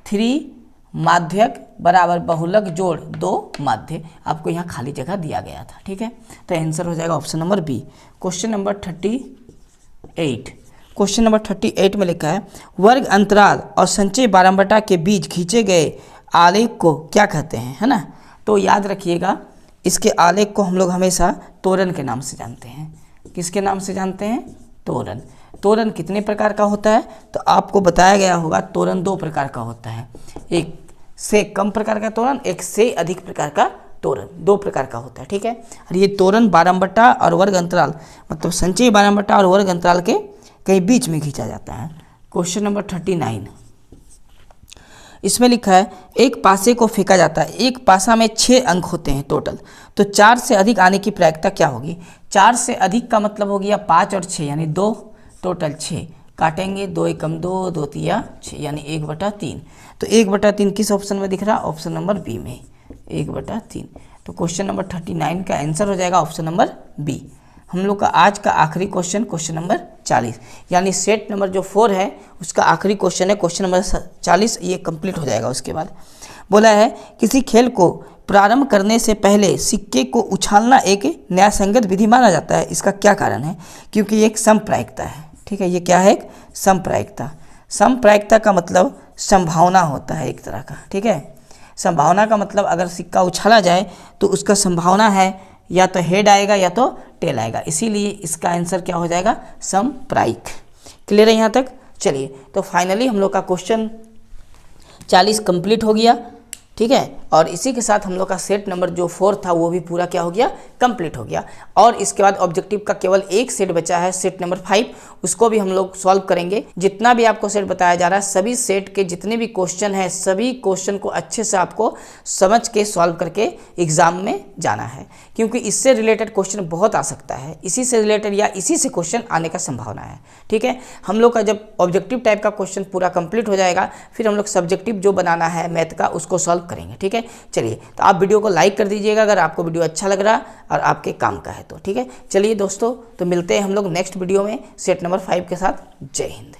3 माध्यक बराबर बहुलक जोड़ 2 माध्य, आपको यहाँ खाली जगह दिया गया था, ठीक है। तो आंसर हो जाएगा option number B. Question number 38। Question number 38 में लिखा है वर्ग अंतराल और संचय बारंबार के बीच खींचे गए आलेख को क्या कहते हैं, है ना। तो याद रखिएगा, इसके आलेख को हम लोग हमेशा तोरण के नाम से जानते हैं। किसके नाम से जानते हैं? तोरण। तोरण कितने प्रकार का होता है? तो आपको बताया गया होगा तोरण 2 प्रकार का होता है, एक से कम प्रकार का तोरण, एक से अधिक प्रकार का तोरण, 2 प्रकार का होता है, ठीक है। और ये तोरण बारंबार और वर्ग अंतराल, मतलब संचयी बारंबार और वर्ग अंतराल के कहीं बीच में खींचा जाता है। क्वेश्चन नंबर 39, इसमें लिखा है एक पासे को फेंका जाता है, एक पासा में 6 अंक होते हैं टोटल, तो 4 से अधिक आने की प्रायिकता क्या होगी? 4 से अधिक का मतलब हो गया 5 और 6 यानी 2, टोटल 6 काटेंगे, 2 एकम 2, 2 तिया 6 यानी 1/3। तो 1/3 किस ऑप्शन में दिख रहा है? ऑप्शन नंबर बी में 1/3। तो क्वेश्चन नंबर 39 का आंसर हो जाएगा ऑप्शन नंबर बी। हम लोग का आज का आखिरी क्वेश्चन, क्वेश्चन नंबर 40, यानी सेट नंबर जो 4 है उसका आखिरी क्वेश्चन है, क्वेश्चन नंबर 40, ये कंप्लीट हो जाएगा। उसके बाद बोला है किसी खेल को प्रारंभ करने से पहले सिक्के को उछालना एक न्यायसंगत विधि माना जाता है, इसका क्या कारण है? क्योंकि ये एक समप्रायिकता है, ठीक है। ये क्या है? एक समप्रायिकता। समप्रायिकता का मतलब संभावना होता है एक तरह का, ठीक है। संभावना का मतलब अगर सिक्का उछाला जाए तो उसका संभावना है या तो हेड आएगा या तो टेल आएगा, इसीलिए इसका आंसर क्या हो जाएगा? समप्रायिक। क्लियर है यहाँ तक? चलिए, तो फाइनली हम लोग का क्वेश्चन 40 कंप्लीट हो गया, ठीक है। और इसी के साथ हम लोग का सेट नंबर जो 4 था वो भी पूरा क्या हो गया? कंप्लीट हो गया। और इसके बाद ऑब्जेक्टिव का केवल एक सेट बचा है, सेट नंबर 5, उसको भी हम लोग सॉल्व करेंगे। जितना भी आपको सेट बताया जा रहा है, सभी सेट के जितने भी क्वेश्चन हैं, सभी क्वेश्चन को अच्छे से आपको समझ के सॉल्व करके एग्जाम में जाना है, क्योंकि इससे रिलेटेड क्वेश्चन बहुत आ सकता है, इसी से रिलेटेड या इसी से क्वेश्चन आने का संभावना है, ठीक है। हम लोग का जब ऑब्जेक्टिव टाइप का क्वेश्चन पूरा कंप्लीट हो जाएगा, फिर हम लोग सब्जेक्टिव जो बनाना है मैथ का उसको सॉल्व करेंगे, ठीक है। चलिए, तो आप वीडियो को लाइक कर दीजिएगा अगर आपको वीडियो अच्छा लग रहा और आपके काम का है तो, ठीक है। चलिए दोस्तों, तो मिलते हैं हम लोग नेक्स्ट वीडियो में सेट नंबर 5 के साथ। जय हिंद।